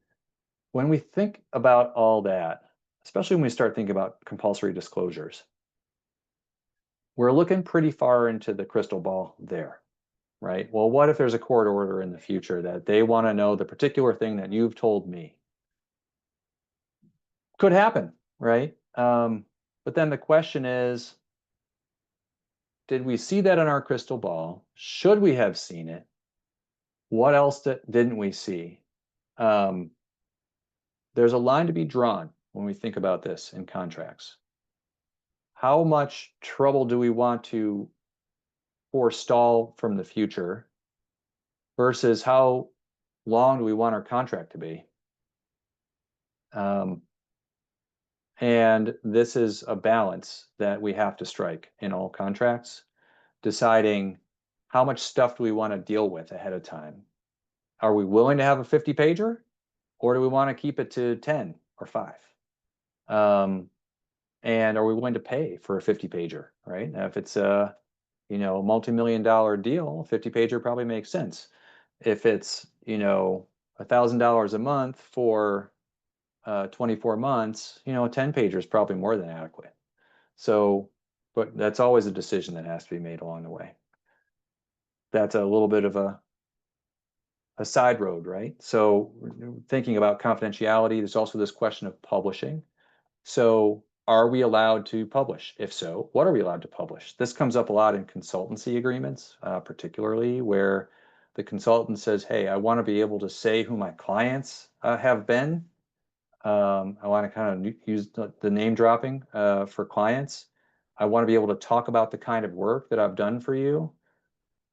when we think about all that, especially when we start thinking about compulsory disclosures, we're looking pretty far into the crystal ball there, right? Well, what if there's a court order in the future that they want to know the particular thing that you've told me? Could happen, right? But then the question is, did we see that in our crystal ball? Should we have seen it? What else didn't we see? There's a line to be drawn when we think about this in contracts. How much trouble do we want to forestall from the future versus how long do we want our contract to be? And this is a balance that we have to strike in all contracts, deciding how much stuff do we want to deal with ahead of time. Are we willing to have a 50-pager, or do we want to keep it to 10 or 5? And are we willing to pay for a 50-pager, right? Now, if it's a multi-million-dollar deal, 50-pager probably makes sense. If it's $1,000 a month for 24 months, a 10-pager is probably more than adequate. So, but that's always a decision that has to be made along the way. That's a little bit of a side road, right? So thinking about confidentiality, there's also this question of publishing. So are we allowed to publish? If so, what are we allowed to publish? This comes up a lot in consultancy agreements, particularly where the consultant says, hey, I want to be able to say who my clients have been. I want to kind of use the name dropping for clients. I want to be able to talk about the kind of work that I've done for you.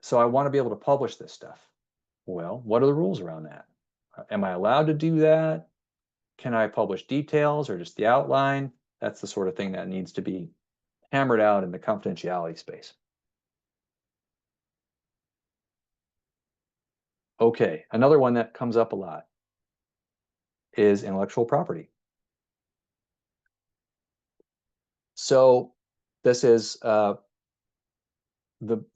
So I want to be able to publish this stuff. Well, what are the rules around that? Am I allowed to do that? Can I publish details or just the outline? That's the sort of thing that needs to be hammered out in the confidentiality space. Okay, another one that comes up a lot is intellectual property. So this is the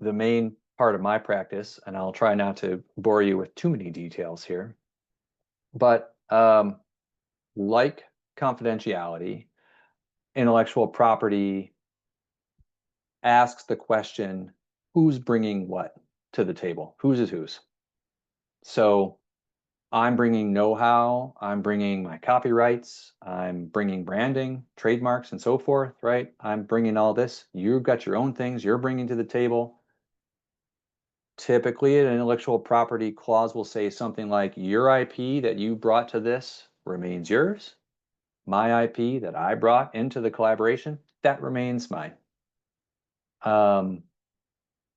main part of my practice, and I'll try not to bore you with too many details here. But like confidentiality, intellectual property asks the question, who's bringing what to the table? Whose is whose? So I'm bringing know-how, I'm bringing my copyrights, I'm bringing branding, trademarks, and so forth, right? I'm bringing all this. You've got your own things you're bringing to the table. Typically, an intellectual property clause will say something like, your IP that you brought to this remains yours. My IP that I brought into the collaboration, that remains mine.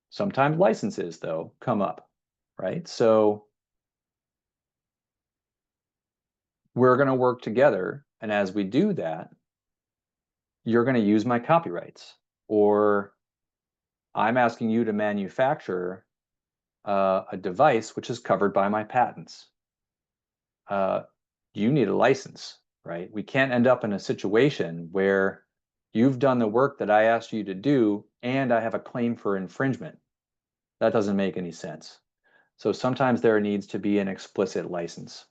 Sometimes licenses, though, come up, right? So we're going to work together, and as we do that, you're going to use my copyrights, or I'm asking you to manufacture a device which is covered by my patents. You need a license, right? We can't end up in a situation where you've done the work that I asked you to do and I have a claim for infringement. That doesn't make any sense. So sometimes there needs to be an explicit license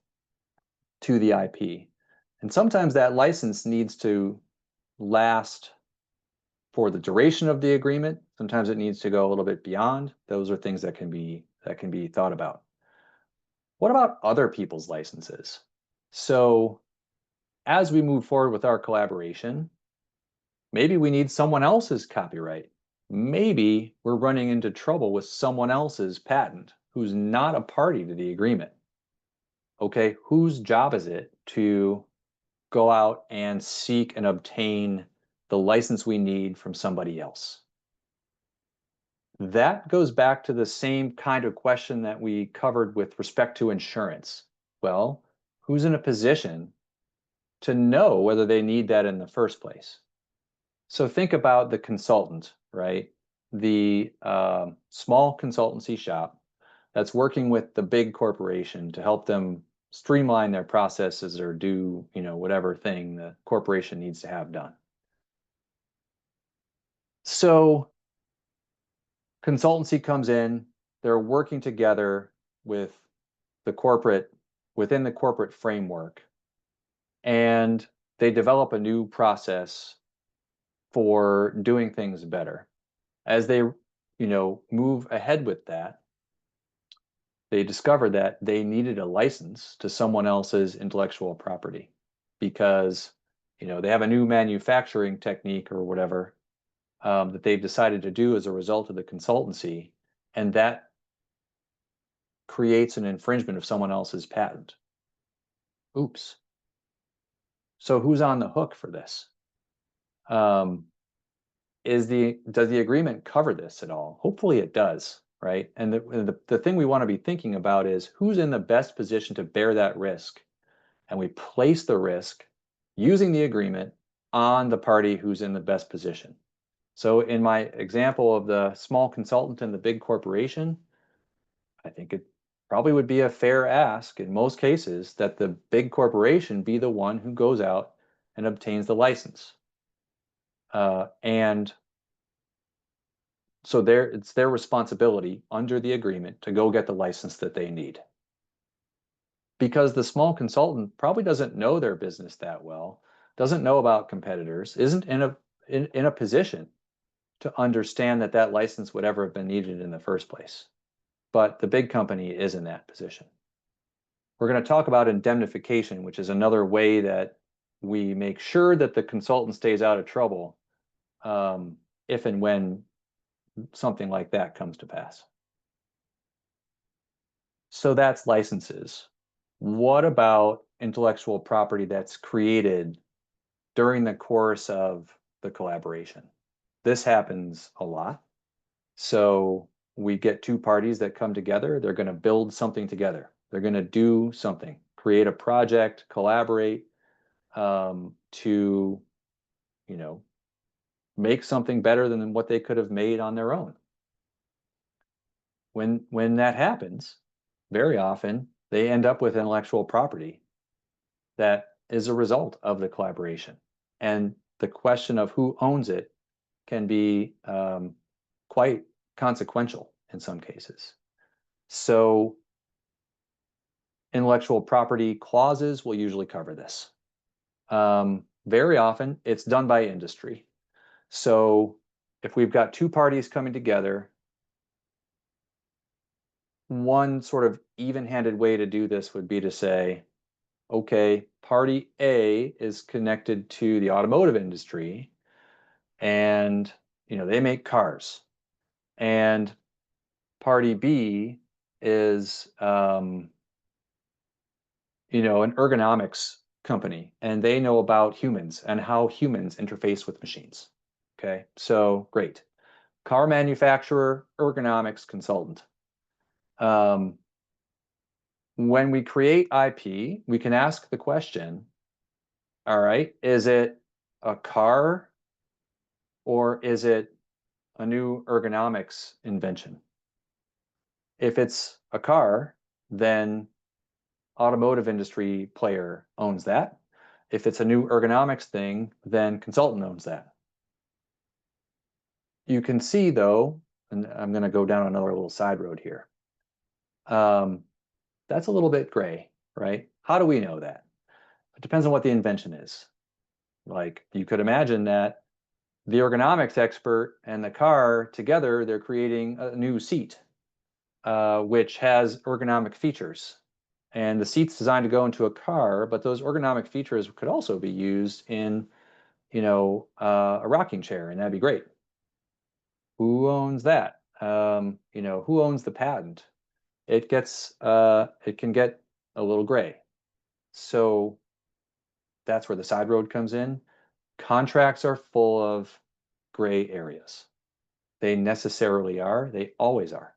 to the IP. And sometimes that license needs to last for the duration of the agreement. Sometimes it needs to go a little bit beyond. Those are things that can be thought about. What about other people's licenses? So as we move forward with our collaboration, maybe we need someone else's copyright. Maybe we're running into trouble with someone else's patent who's not a party to the agreement. Okay, whose job is it to go out and seek and obtain the license we need from somebody else? That goes back to the same kind of question that we covered with respect to insurance. Well, who's in a position to know whether they need that in the first place? So think about the consultant, right? The small consultancy shop that's working with the big corporation to help them streamline their processes or do, whatever thing the corporation needs to have done. So consultancy comes in, they're working together with the corporate, within the corporate framework, and they develop a new process for doing things better. As they, move ahead with that, they discovered that they needed a license to someone else's intellectual property because, they have a new manufacturing technique or whatever that they've decided to do as a result of the consultancy, and that creates an infringement of someone else's patent. Oops. So who's on the hook for this? Does the agreement cover this at all? Hopefully it does, right? And the thing we want to be thinking about is who's in the best position to bear that risk, and we place the risk using the agreement on the party who's in the best position. So in my example of the small consultant and the big corporation, I think it probably would be a fair ask in most cases that the big corporation be the one who goes out and obtains the license. And so it's their responsibility under the agreement to go get the license that they need. Because the small consultant probably doesn't know their business that well, doesn't know about competitors, isn't in a position to understand that that license would ever have been needed in the first place. But the big company is in that position. We're going to talk about indemnification, which is another way that we make sure that the consultant stays out of trouble if and when something like that comes to pass. So that's licenses. What about intellectual property that's created during the course of the collaboration? This happens a lot. So we get two parties that come together. They're going to build something together. They're going to do something, create a project, collaborate to, make something better than what they could have made on their own. When that happens, very often they end up with intellectual property that is a result of the collaboration. And the question of who owns it can be quite consequential in some cases. So intellectual property clauses will usually cover this. Very often it's done by industry. So if we've got two parties coming together, one sort of even-handed way to do this would be to say, okay, party A is connected to the automotive industry, and they make cars, and party B is an ergonomics company, and they know about humans and how humans interface with machines. Okay, so great. Car manufacturer, ergonomics consultant. When we create IP, we can ask the question, all right, is it a car or is it a new ergonomics invention? If it's a car, then automotive industry player owns that. If it's a new ergonomics thing, then consultant owns that. You can see though, and I'm going to go down another little side road here. That's a little bit gray, right? How do we know that? It depends on what the invention is. Like you could imagine that the ergonomics expert and the car together, they're creating a new seat, which has ergonomic features. And the seat's designed to go into a car, but those ergonomic features could also be used in, a rocking chair, and that'd be great. Who owns that? Who owns the patent? It can get a little gray. So that's where the side road comes in. Contracts are full of gray areas. They necessarily are. They always are.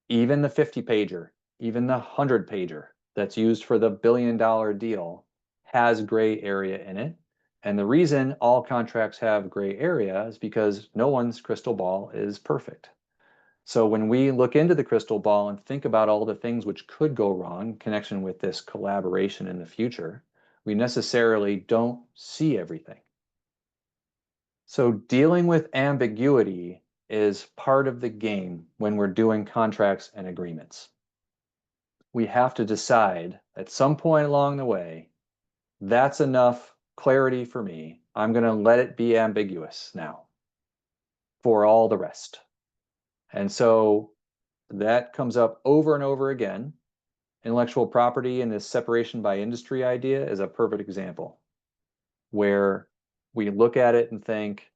Even the 50-pager, even the 100-pager that's used for the billion-dollar deal has gray area in it. And the reason all contracts have gray area is because no one's crystal ball is perfect. So when we look into the crystal ball and think about all the things which could go wrong in connection with this collaboration in the future, we necessarily don't see everything. So dealing with ambiguity is part of the game when we're doing contracts and agreements. We have to decide at some point along the way, that's enough clarity for me. I'm going to let it be ambiguous now for all the rest. And so that comes up over and over again. Intellectual property and this separation by industry idea is a perfect example where we look at it and think,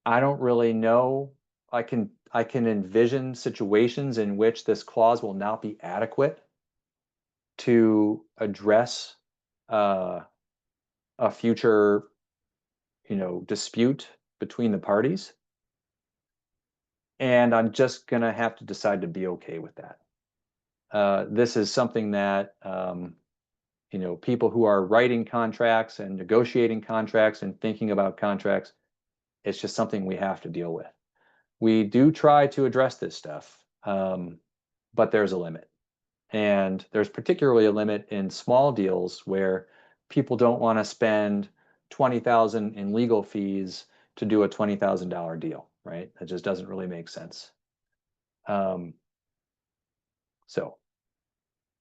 I don't really know. I can envision situations in which this clause will not be adequate to address a future, dispute between the parties. And I'm just going to have to decide to be okay with that. This is something that, people who are writing contracts and negotiating contracts and thinking about contracts, it's just something we have to deal with. We do try to address this stuff, but there's a limit. And there's particularly a limit in small deals where people don't want to spend $20,000 in legal fees to do a $20,000 deal, right? That just doesn't really make sense. So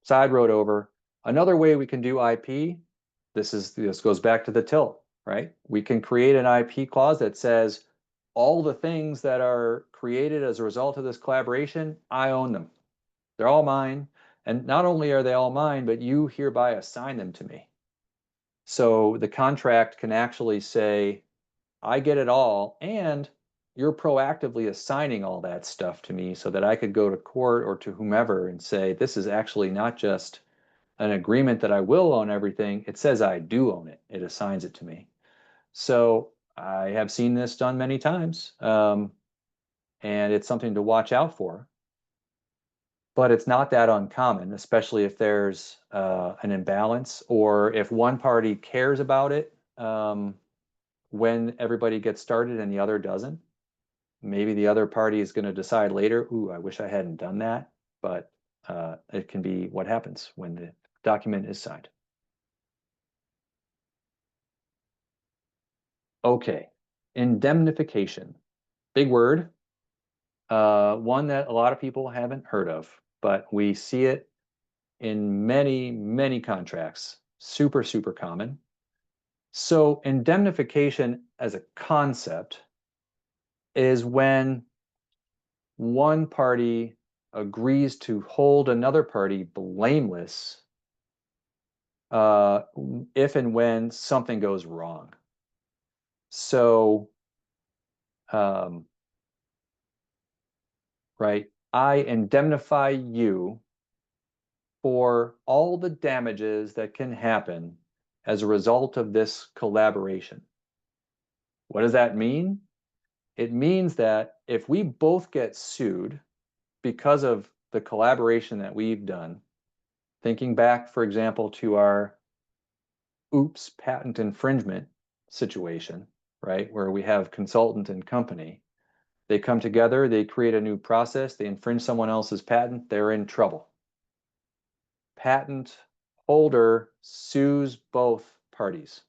side road over. Another way we can do IP, this goes back to the tilt, right? We can create an IP clause that says all the things that are created as a result of this collaboration, I own them. They're all mine. And not only are they all mine, but you hereby assign them to me. So the contract can actually say, I get it all, and you're proactively assigning all that stuff to me so that I could go to court or to whomever and say, this is actually not just an agreement that I will own everything. It says I do own it. It assigns it to me. So I have seen this done many times, and it's something to watch out for. But it's not that uncommon, especially if there's an imbalance or if one party cares about it when everybody gets started and the other doesn't. Maybe the other party is going to decide later, ooh, I wish I hadn't done that. But it can be what happens when the document is signed. Okay, indemnification. Big word. One that a lot of people haven't heard of, but we see it in many, many contracts. Super, super common. So indemnification as a concept is when one party agrees to hold another party blameless if and when something goes wrong. So, right, I indemnify you for all the damages that can happen as a result of this collaboration. What does that mean? It means that if we both get sued because of the collaboration that we've done, thinking back, for example, to our oops patent infringement situation, right, where we have consultant and company, they come together, they create a new process, they infringe someone else's patent, they're in trouble. Patent holder sues both parties.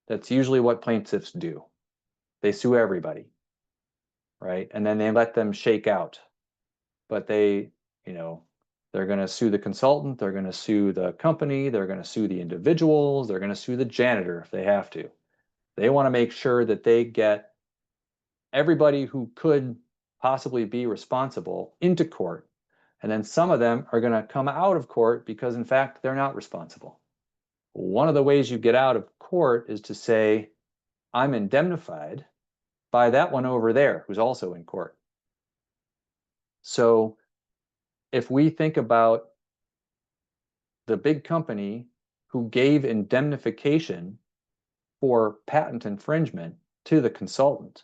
That's usually what plaintiffs do. They sue everybody, right? And then they let them shake out. But they're going to sue the consultant, they're going to sue the company, they're going to sue the individuals, they're going to sue the janitor if they have to. They want to make sure that they get everybody who could possibly be responsible into court. And then some of them are going to come out of court because, in fact, they're not responsible. One of the ways you get out of court is to say, I'm indemnified by that one over there who's also in court. So if we think about the big company who gave indemnification for patent infringement to the consultant.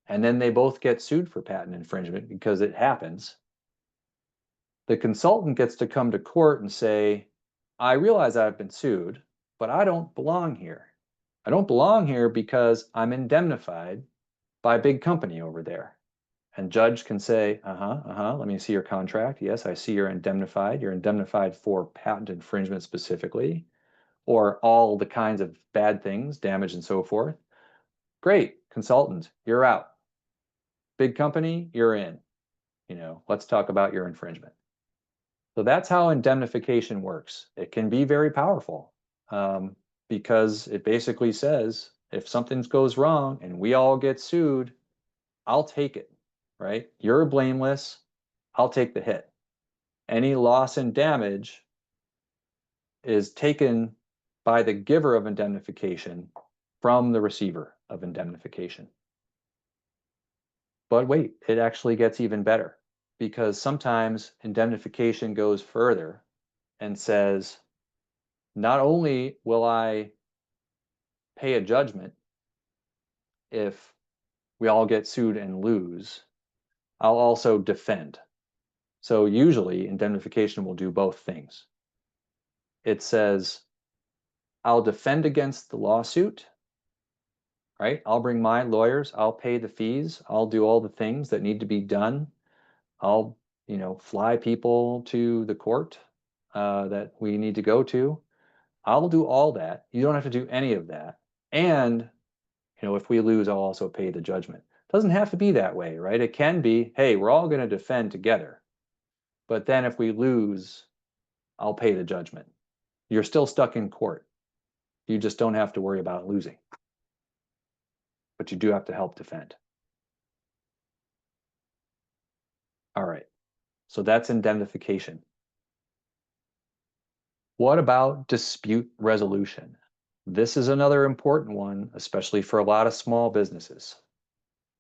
And then they both get sued for patent infringement because it happens. The consultant gets to come to court and say, I realize I've been sued, but I don't belong here. I don't belong here because I'm indemnified by a big company over there. And judge can say, let me see your contract. Yes, I see you're indemnified. You're indemnified for patent infringement specifically, or all the kinds of bad things, damage and so forth. Great, consultant, you're out. Big company, you're in. Let's talk about your infringement. So that's how indemnification works. It can be very powerful because it basically says, if something goes wrong and we all get sued, I'll take it, right? You're blameless. I'll take the hit. Any loss and damage is taken by the giver of indemnification from the receiver of indemnification. But wait, it actually gets even better, because sometimes indemnification goes further and says, not only will I pay a judgment if we all get sued and lose, I'll also defend. So usually indemnification will do both things. It says, I'll defend against the lawsuit, right? I'll bring my lawyers, I'll pay the fees, I'll do all the things that need to be done. I'll, fly people to the court that we need to go to. I'll do all that. You don't have to do any of that. And, if we lose, I'll also pay the judgment. It doesn't have to be that way, right? It can be, hey, we're all going to defend together. But then if we lose, I'll pay the judgment. You're still stuck in court. You just don't have to worry about losing. But you do have to help defend. All right. So that's indemnification. What about dispute resolution? This is another important one, especially for a lot of small businesses.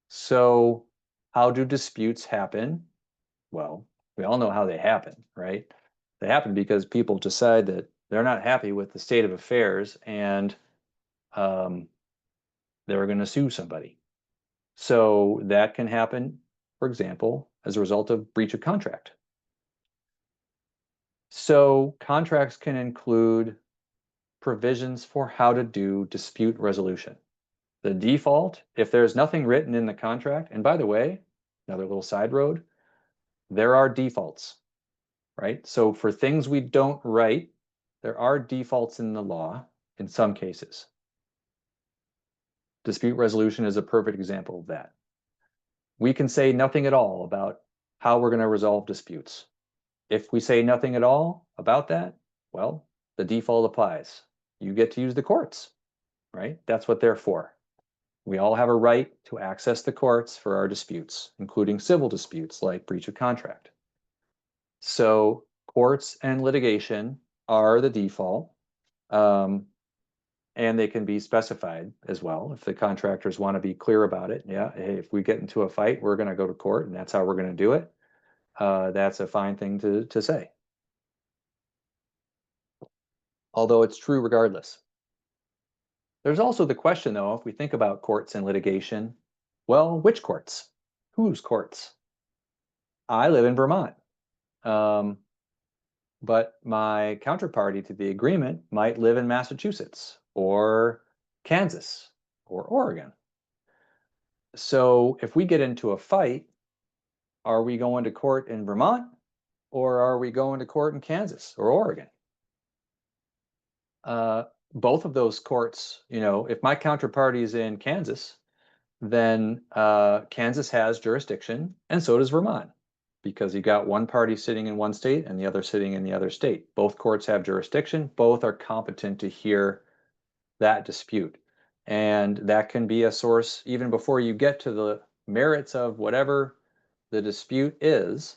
So how do disputes happen? Well, we all know how they happen, right? They happen because people decide that they're not happy with the state of affairs and they're going to sue somebody. So that can happen, for example, as a result of breach of contract. So contracts can include provisions for how to do dispute resolution. The default, if there's nothing written in the contract, and by the way, another little side road, there are defaults, right? So for things we don't write, there are defaults in the law in some cases. Dispute resolution is a perfect example of that. We can say nothing at all about how we're going to resolve disputes. If we say nothing at all about that, well, the default applies. You get to use the courts, right? That's what they're for. We all have a right to access the courts for our disputes, including civil disputes like breach of contract. So courts and litigation are the default, and they can be specified as well if the contractors want to be clear about it. Yeah, hey, if we get into a fight, we're going to go to court, and that's how we're going to do it. That's a fine thing to say. Although it's true regardless. There's also the question, though, if we think about courts and litigation, well, which courts? Whose courts? I live in Vermont, but my counterparty to the agreement might live in Massachusetts or Kansas or Oregon. So if we get into a fight, are we going to court in Vermont or are we going to court in Kansas or Oregon? Both of those courts, if my counterparty is in Kansas, then Kansas has jurisdiction, and so does Vermont, because you got one party sitting in one state and the other sitting in the other state. Both courts have jurisdiction. Both are competent to hear that dispute. And that can be a source, even before you get to the merits of whatever the dispute is,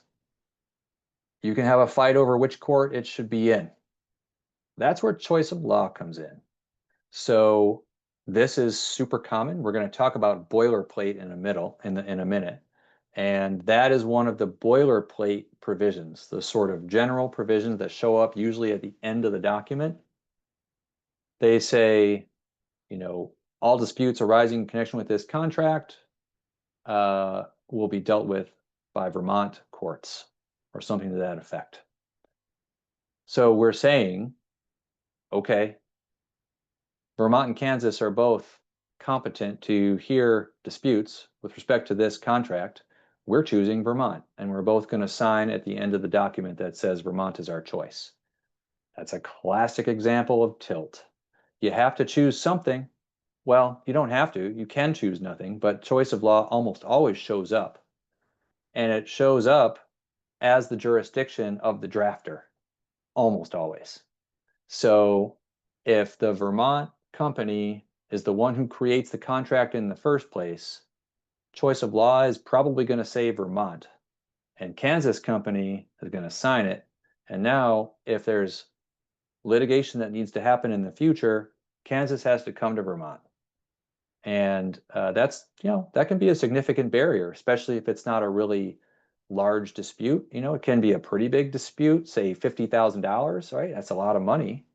you can have a fight over which court it should be in. That's where choice of law comes in. So this is super common. We're going to talk about boilerplate in a minute. And that is one of the boilerplate provisions, the sort of general provisions that show up usually at the end of the document. They say, all disputes arising in connection with this contract will be dealt with by Vermont courts or something to that effect. So we're saying, okay, Vermont and Kansas are both competent to hear disputes with respect to this contract. We're choosing Vermont, and we're both going to sign at the end of the document that says Vermont is our choice. That's a classic example of tilt. You have to choose something. Well, you don't have to. You can choose nothing, but choice of law almost always shows up. And it shows up as the jurisdiction of the drafter, almost always. So if the Vermont company is the one who creates the contract in the first place, choice of law is probably going to say Vermont. And Kansas company is going to sign it. And now, if there's litigation that needs to happen in the future, Kansas has to come to Vermont. And that's, that can be a significant barrier, especially if it's not a really large dispute. It can be a pretty big dispute, say $50,000, right? That's a lot of money.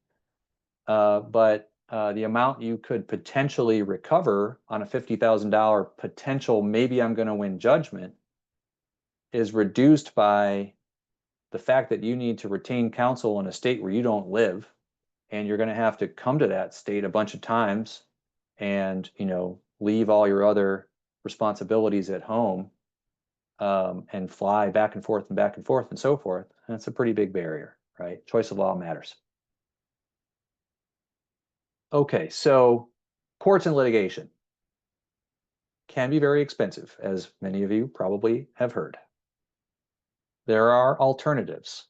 But the amount you could potentially recover on a $50,000 potential, maybe I'm going to win judgment, is reduced by the fact that you need to retain counsel in a state where you don't live, and you're going to have to come to that state a bunch of times and, leave all your other responsibilities at home and fly back and forth and back and forth and so forth. And it's a pretty big barrier, right? Choice of law matters. Okay, so courts and litigation can be very expensive, as many of you probably have heard. There are alternatives.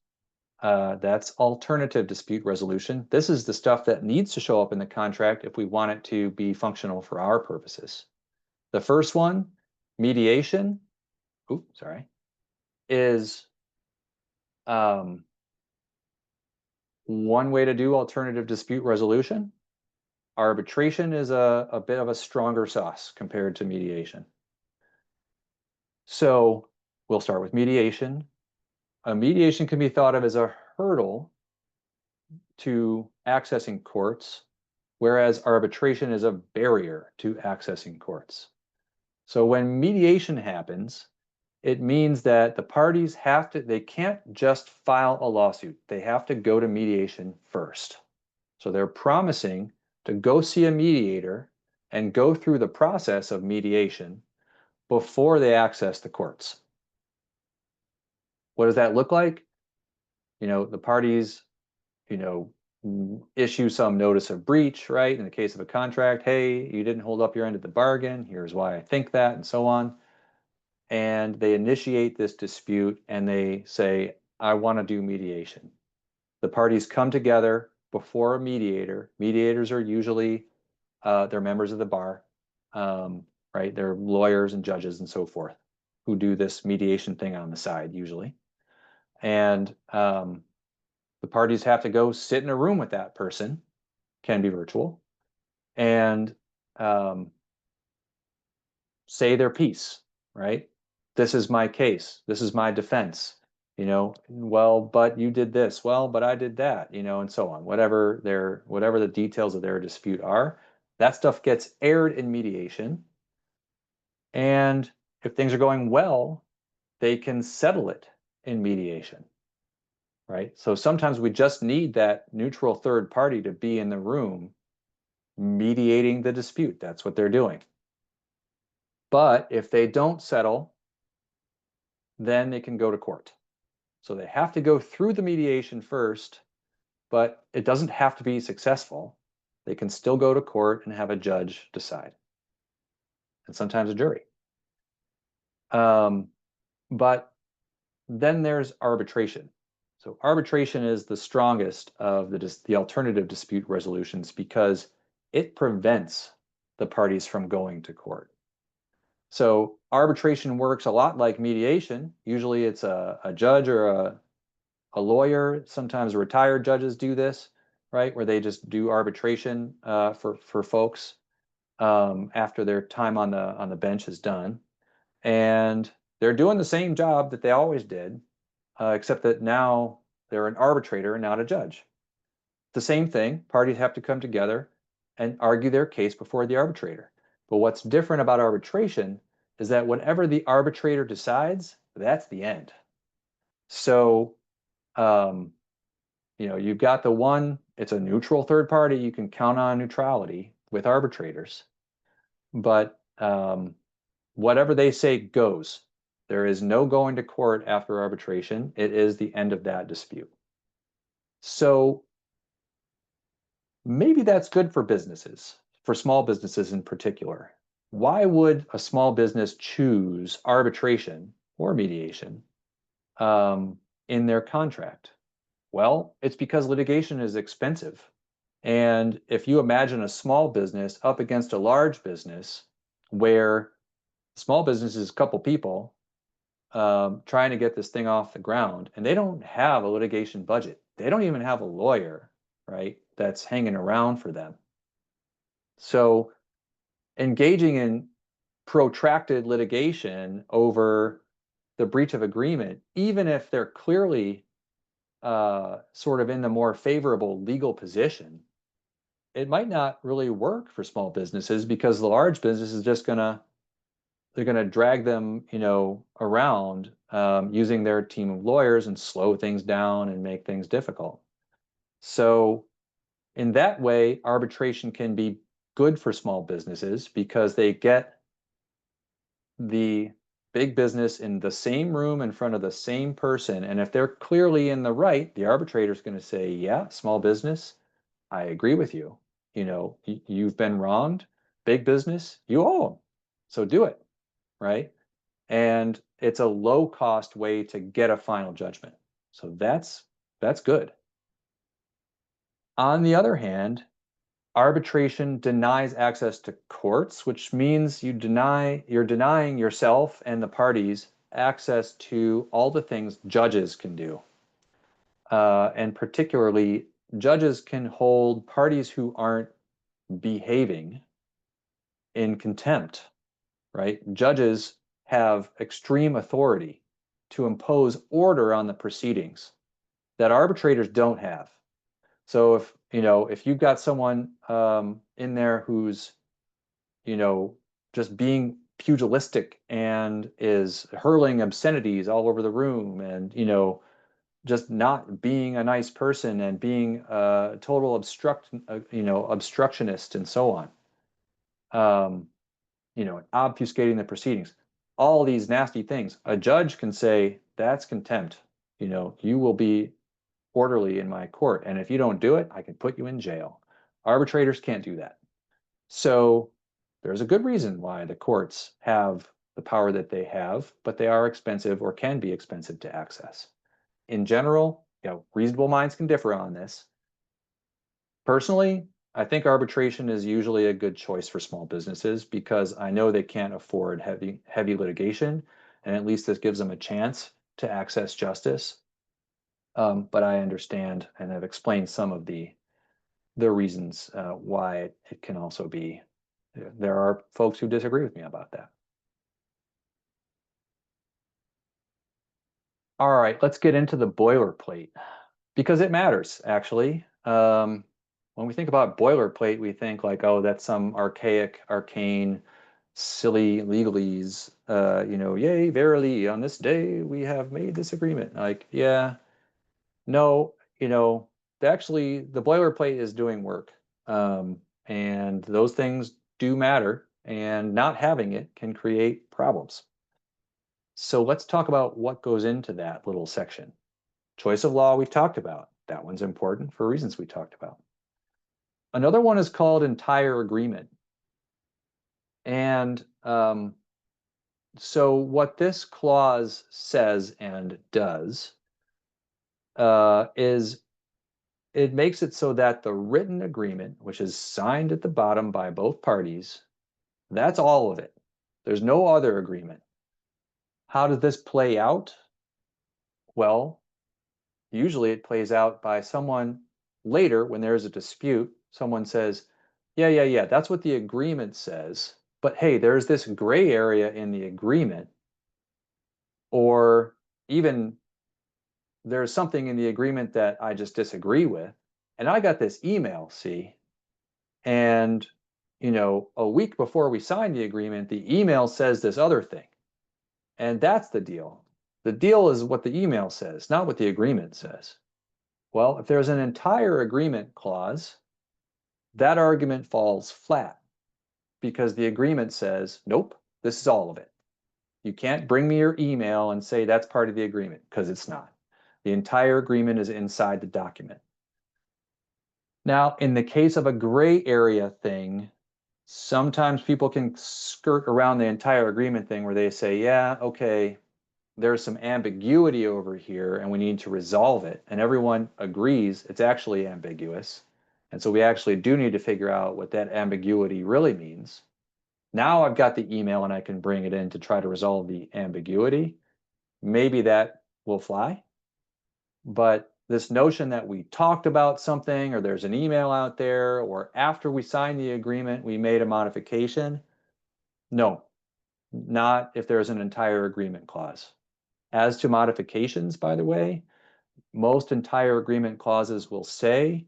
That's alternative dispute resolution. This is the stuff that needs to show up in the contract if we want it to be functional for our purposes. The first one, mediation, is one way to do alternative dispute resolution. Arbitration is a bit of a stronger sauce compared to mediation. So we'll start with mediation. A mediation can be thought of as a hurdle to accessing courts, whereas arbitration is a barrier to accessing courts. So when mediation happens, it means that the parties they can't just file a lawsuit. They have to go to mediation first. So they're promising to go see a mediator and go through the process of mediation before they access the courts. What does that look like? The parties, issue some notice of breach, right? In the case of a contract, hey, you didn't hold up your end of the bargain. Here's why I think that, and so on. And they initiate this dispute and they say, I want to do mediation. The parties come together before a mediator. Mediators are usually they're members of the bar, right? They're lawyers and judges and so forth who do this mediation thing on the side usually. And the parties have to go sit in a room with that person, can be virtual, and say their piece, right? This is my case. This is my defense. Well, but you did this. Well, but I did that, and so on. Whatever the details of their dispute are, that stuff gets aired in mediation. And if things are going well, they can settle it in mediation, right? So sometimes we just need that neutral third party to be in the room mediating the dispute. That's what they're doing. But if they don't settle, then they can go to court. So they have to go through the mediation first, but it doesn't have to be successful. They can still go to court and have a judge decide, and sometimes a jury. But then there's arbitration. So arbitration is the strongest of the alternative dispute resolutions because it prevents the parties from going to court. So arbitration works a lot like mediation. Usually it's a judge or a lawyer. Sometimes retired judges do this, right? Where they just do arbitration for folks after their time on the bench is done. And they're doing the same job that they always did, except that now they're an arbitrator and not a judge. The same thing, parties have to come together. and argue their case before the arbitrator. But what's different about arbitration is that whenever the arbitrator decides, that's the end. So, you've got the one, it's a neutral third party. You can count on neutrality with arbitrators. But whatever they say goes. There is no going to court after arbitration. It is the end of that dispute. So maybe that's good for businesses, for small businesses in particular. Why would a small business choose arbitration or mediation in their contract? Well, it's because litigation is expensive. And if you imagine a small business up against a large business where small business is a couple people trying to get this thing off the ground, and they don't have a litigation budget. They don't even have a lawyer, right, that's hanging around for them. So engaging in protracted litigation over the breach of agreement, even if they're clearly sort of in the more favorable legal position, it might not really work for small businesses because the large business is just they're going to drag them, around using their team of lawyers and slow things down and make things difficult. So in that way, arbitration can be good for small businesses because they get the big business in the same room in front of the same person. And if they're clearly in the right, the arbitrator is going to say, yeah, small business, I agree with you. You've been wronged. Big business, you owe them. So do it, right? And it's a low cost way to get a final judgment. So that's good. On the other hand, arbitration denies access to courts, which means you're denying yourself and the parties access to all the things judges can do. And particularly, judges can hold parties who aren't behaving in contempt, right? Judges have extreme authority to impose order on the proceedings that arbitrators don't have. So if you've got someone in there who's just being pugilistic and is hurling obscenities all over the room and just not being a nice person and being a total obstructionist and so on, obfuscating the proceedings, all these nasty things. A judge can say, that's contempt. You will be orderly in my court. And if you don't do it, I can put you in jail. Arbitrators can't do that. So there's a good reason why the courts have the power that they have, but they are expensive or can be expensive to access. In general, reasonable minds can differ on this. Personally, I think arbitration is usually a good choice for small businesses because I know they can't afford heavy litigation, and at least this gives them a chance to access justice. But I understand and have explained some of the reasons why it can also be. There are folks who disagree with me about that. All right, let's get into the boilerplate because it matters, actually. When we think about boilerplate, we think like, oh, that's some archaic, arcane, silly legalese. Yay, verily, on this day we have made this agreement. Like, yeah, no, actually the boilerplate is doing work. And those things do matter, and not having it can create problems. So let's talk about what goes into that little section. Choice of law we've talked about. That one's important for reasons we talked about. Another one is called entire agreement. And so what this clause says and does is it makes it so that the written agreement, which is signed at the bottom by both parties, that's all of it. There's no other agreement. How does this play out? Well, usually it plays out by someone later when there's a dispute. Someone says, yeah, that's what the agreement says. But hey, there's this gray area in the agreement, or even there's something in the agreement that I just disagree with. And I got this email, see? And, a week before we sign the agreement, the email says this other thing. And that's the deal. The deal is what the email says, not what the agreement says. Well, if there's an entire agreement clause, that argument falls flat because the agreement says, nope, this is all of it. You can't bring me your email and say that's part of the agreement because it's not. The entire agreement is inside the document. Now, in the case of a gray area thing, sometimes people can skirt around the entire agreement thing where they say, yeah, okay, there's some ambiguity over here and we need to resolve it. And everyone agrees it's actually ambiguous. And so we actually do need to figure out what that ambiguity really means. Now I've got the email and I can bring it in to try to resolve the ambiguity. Maybe that will fly. But this notion that we talked about something or there's an email out there or after we signed the agreement, we made a modification. No, not if there's an entire agreement clause. As to modifications, by the way, most entire agreement clauses will say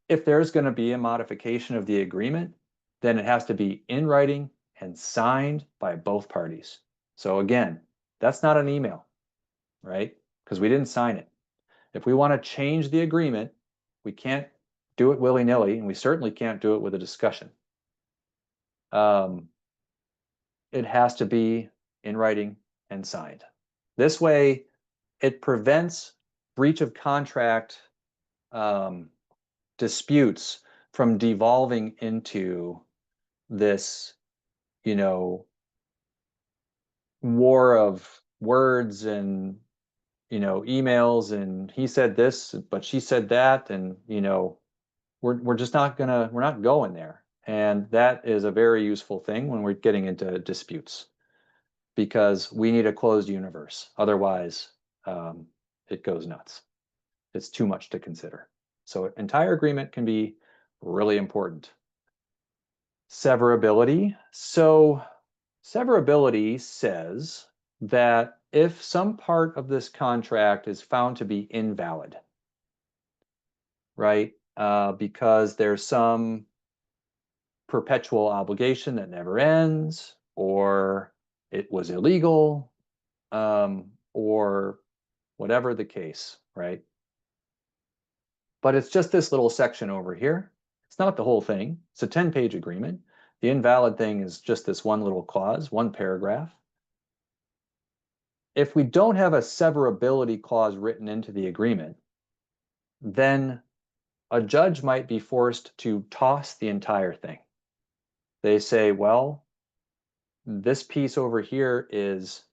if there's going to be a modification of the agreement, then it has to be in writing and signed by both parties. So again, that's not an email, right? Because we didn't sign it. If we want to change the agreement, we can't do it willy-nilly, and we certainly can't do it with a discussion. It has to be in writing and signed. This way, it prevents breach of contract disputes from devolving into this, war of words and, emails and he said this, but she said that. And, we're just not we're not going there. And that is a very useful thing when we're getting into disputes because we need a closed universe. Otherwise, it goes nuts. It's too much to consider. So entire agreement can be really important. Severability. So severability says that if some part of this contract is found to be invalid, right, because there's some perpetual obligation that never ends, or it was illegal, or whatever the case, right? But it's just this little section over here. It's not the whole thing. It's a 10-page agreement. The invalid thing is just this one little clause, one paragraph. If we don't have a severability clause written into the agreement, then a judge might be forced to toss the entire thing. They say, well, this piece over here is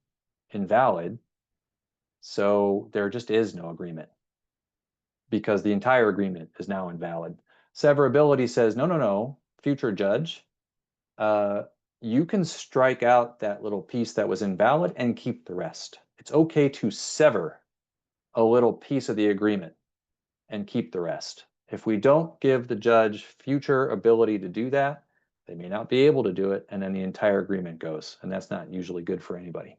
invalid, so there just is no agreement because the entire agreement is now invalid. Severability says, no, no, no, future judge, you can strike out that little piece that was invalid and keep the rest. It's okay to sever a little piece of the agreement and keep the rest. If we don't give the judge future ability to do that, they may not be able to do it, and then the entire agreement goes, and that's not usually good for anybody.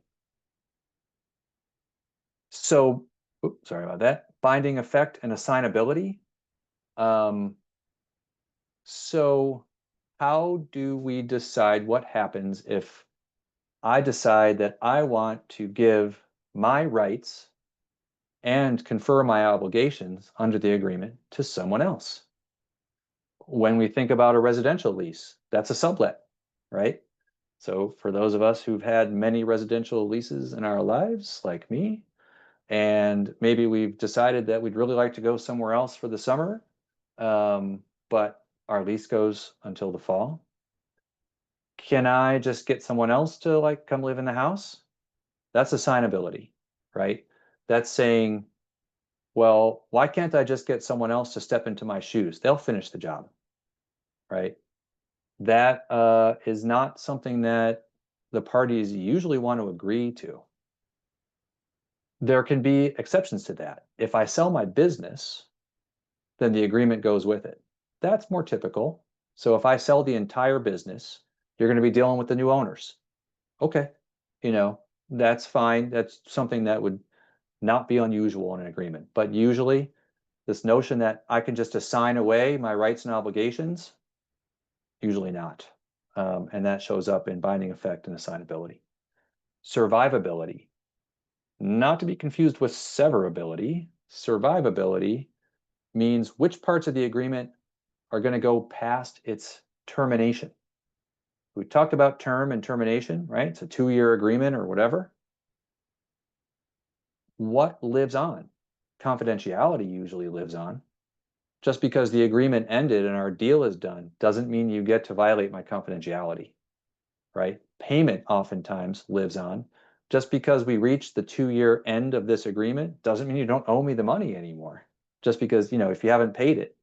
So, oops, sorry about that. Binding effect and assignability. So how do we decide what happens if I decide that I want to give my rights and confer my obligations under the agreement to someone else? When we think about a residential lease, that's a sublet, right? So for those of us who've had many residential leases in our lives, like me, and maybe we've decided that we'd really like to go somewhere else for the summer, but our lease goes until the fall. Can I just get someone else to like come live in the house? That's assignability, right? That's saying, well, why can't I just get someone else to step into my shoes? They'll finish the job, right? That is not something that the parties usually want to agree to. There can be exceptions to that. If I sell my business, then the agreement goes with it. That's more typical. So if I sell the entire business, you're going to be dealing with the new owners. Okay, that's fine. That's something that would not be unusual in an agreement. But usually this notion that I can just assign away my rights and obligations, Usually not. And that shows up in binding effect and assignability. Survivability, not to be confused with severability. Survivability means which parts of the agreement are going to go past its termination. We talked about term and termination, right? It's a 2-year agreement or whatever. What lives on? Confidentiality usually lives on. Just because the agreement ended and our deal is done doesn't mean you get to violate my confidentiality, right? Payment oftentimes lives on. Just because we reached the 2-year end of this agreement doesn't mean you don't owe me the money anymore. Just because, if you haven't paid it,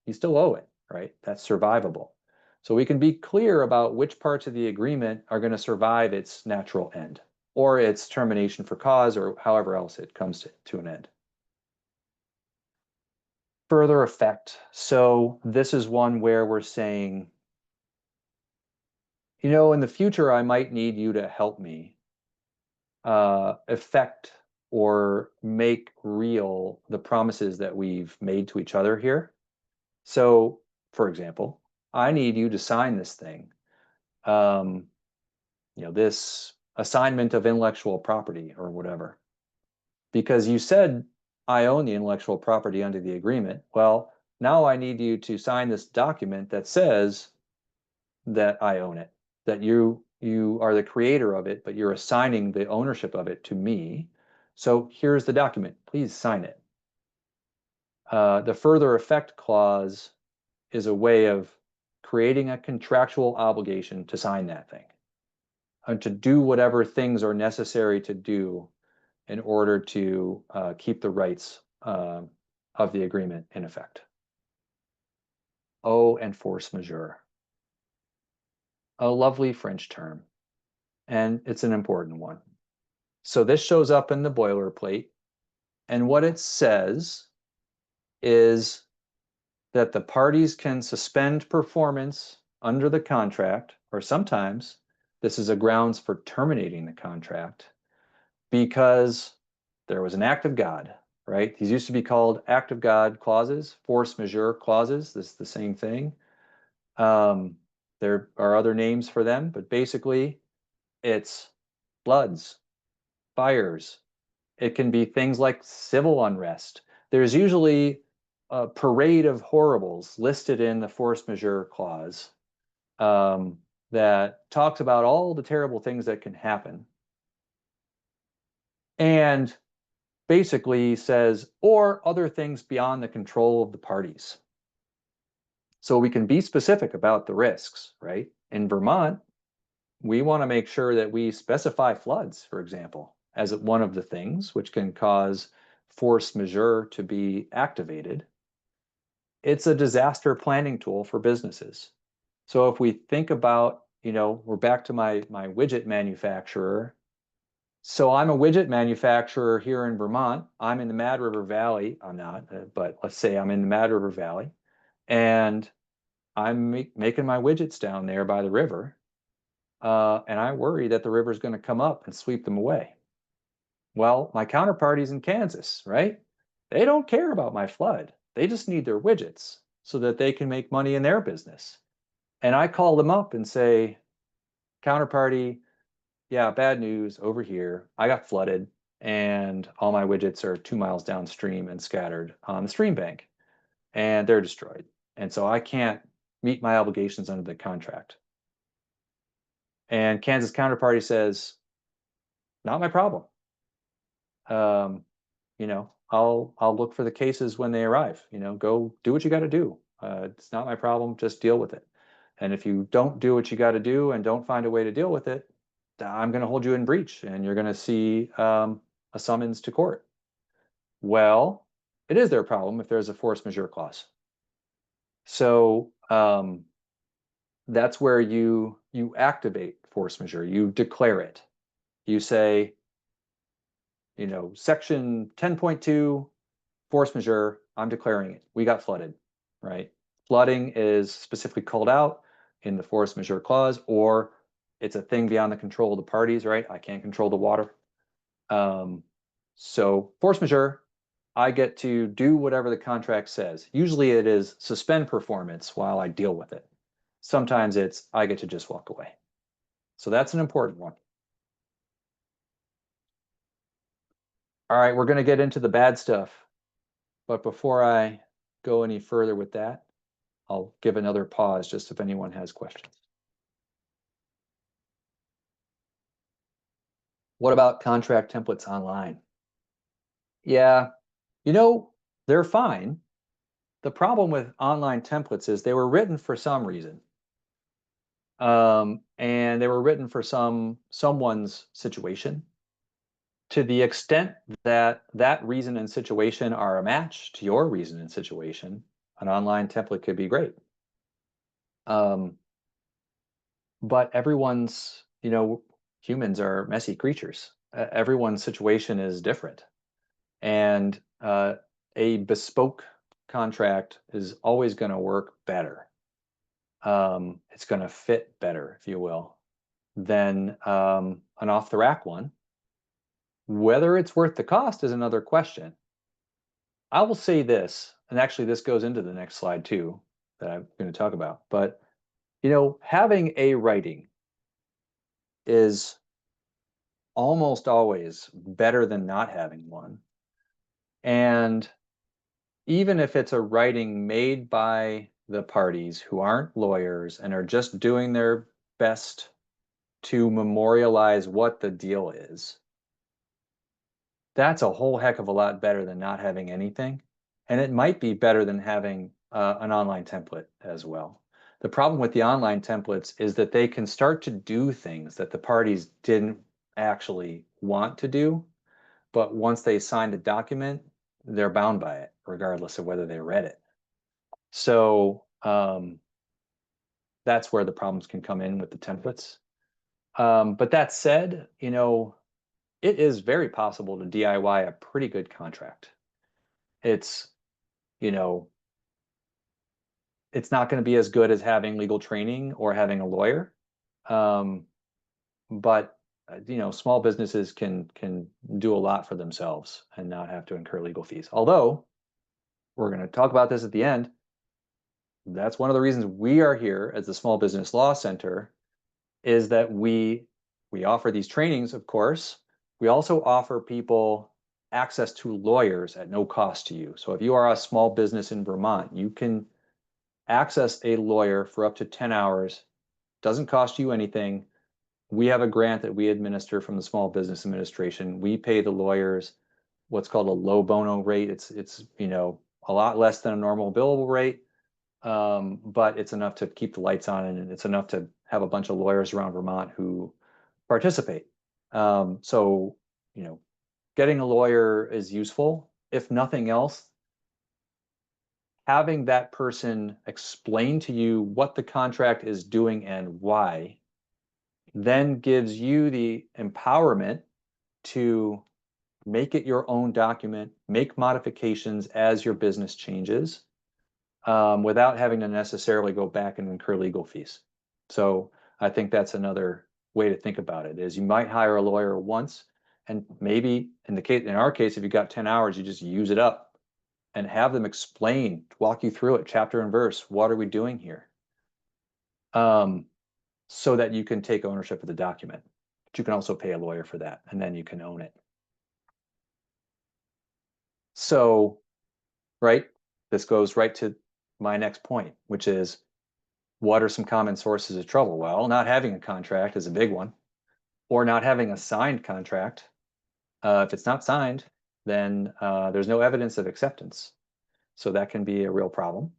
you still owe it, right? That's survivable. So we can be clear about which parts of the agreement are going to survive its natural end or its termination for cause or however else it comes to an end. Further effect. So this is one where we're saying, in the future, I might need you to help me effect or make real the promises that we've made to each other here. So, for example, I need you to sign this thing, this assignment of intellectual property or whatever, because you said I own the intellectual property under the agreement. Well, now I need you to sign this document that says that I own it, that you are the creator of it, but you're assigning the ownership of it to me. So here's the document. Please sign it. The further effect clause is a way of creating a contractual obligation to sign that thing and to do whatever things are necessary to do in order to keep the rights of the agreement in effect. Oh, and force majeure. A lovely French term, and it's an important one. So this shows up in the boilerplate, and what it says is that the parties can suspend performance under the contract, or sometimes this is a grounds for terminating the contract because there was an act of God, right? These used to be called act of God clauses, force majeure clauses. This is the same thing. There are other names for them, but basically it's floods, fires. It can be things like civil unrest. There's usually a parade of horribles listed in the force majeure clause that talks about all the terrible things that can happen. And basically says, or other things beyond the control of the parties. So we can be specific about the risks, right? In Vermont, we want to make sure that we specify floods, for example, as one of the things which can cause force majeure to be activated. It's a disaster planning tool for businesses. So if we think about, we're back to my widget manufacturer. So I'm a widget manufacturer here in Vermont. I'm in the Mad River Valley. I'm not, but let's say I'm in the Mad River Valley, and I'm making my widgets down there by the river. And I worry that the river is going to come up and sweep them away. Well, my counterparty's in Kansas, right? They don't care about my flood. They just need their widgets so that they can make money in their business. And I call them up and say, counterparty, yeah, bad news over here. I got flooded and all my widgets are 2 miles downstream and scattered on the stream bank and they're destroyed. And so I can't meet my obligations under the contract. And Kansas counterparty says, not my problem. I'll look for the cases when they arrive. Go do what you got to do. It's not my problem. Just deal with it. And if you don't do what you got to do and don't find a way to deal with it, I'm going to hold you in breach and you're going to see a summons to court. Well, it is their problem if there's a force majeure clause. So that's where you activate force majeure. You declare it. You say, section 10.2, force majeure, I'm declaring it. We got flooded, right? Flooding is specifically called out in the force majeure clause, or it's a thing beyond the control of the parties, right? I can't control the water. So force majeure, I get to do whatever the contract says. Usually it is suspend performance while I deal with it. Sometimes it's, I get to just walk away. So that's an important one. All right, we're going to get into the bad stuff. But before I go any further with that, I'll give another pause just if anyone has questions. What about contract templates online? Yeah, they're fine. The problem with online templates is they were written for some reason. And they were written for someone's situation. To the extent that that reason and situation are a match to your reason and situation, an online template could be great. But humans are messy creatures. Everyone's situation is different. And a bespoke contract is always going to work better. It's going to fit better, if you will, than an off-the-rack one. Whether it's worth the cost is another question. I will say this, and actually this goes into the next slide too, that I'm going to talk about. But, having a writing is almost always better than not having one. And even if it's a writing made by the parties who aren't lawyers and are just doing their best to memorialize what the deal is, that's a whole heck of a lot better than not having anything. And it might be better than having an online template as well. The problem with the online templates is that they can start to do things that the parties didn't actually want to do. But once they sign the document, they're bound by it, regardless of whether they read it. So that's where the problems can come in with the templates. But that said, it is very possible to DIY a pretty good contract. It's, it's not going to be as good as having legal training or having a lawyer. But small businesses can do a lot for themselves and not have to incur legal fees. Although we're going to talk about this at the end. That's one of the reasons we are here as the Small Business Law Center, is that we offer these trainings, of course. We also offer people access to lawyers at no cost to you. So if you are a small business in Vermont, you can access a lawyer for up to 10 hours. Doesn't cost you anything. We have a grant that we administer from the Small Business Administration. We pay the lawyers what's called a low bono rate. It's a lot less than a normal billable rate, but it's enough to keep the lights on, and it's enough to have a bunch of lawyers around Vermont who participate. So getting a lawyer is useful. If nothing else, having that person explain to you what the contract is doing and why then gives you the empowerment to make it your own document, make modifications as your business changes, without having to necessarily go back and incur legal fees. So I think that's another way to think about it, is you might hire a lawyer once, and maybe in our case, if you got 10 hours, you just use it up and have them explain, walk you through it, chapter and verse. What are we doing here? So that you can take ownership of the document. But you can also pay a lawyer for that, and then you can own it. So, right, this goes right to my next point, which is, what are some common sources of trouble? Well, not having a contract is a big one, or not having a signed contract. If it's not signed, then there's no evidence of acceptance. So that can be a real problem.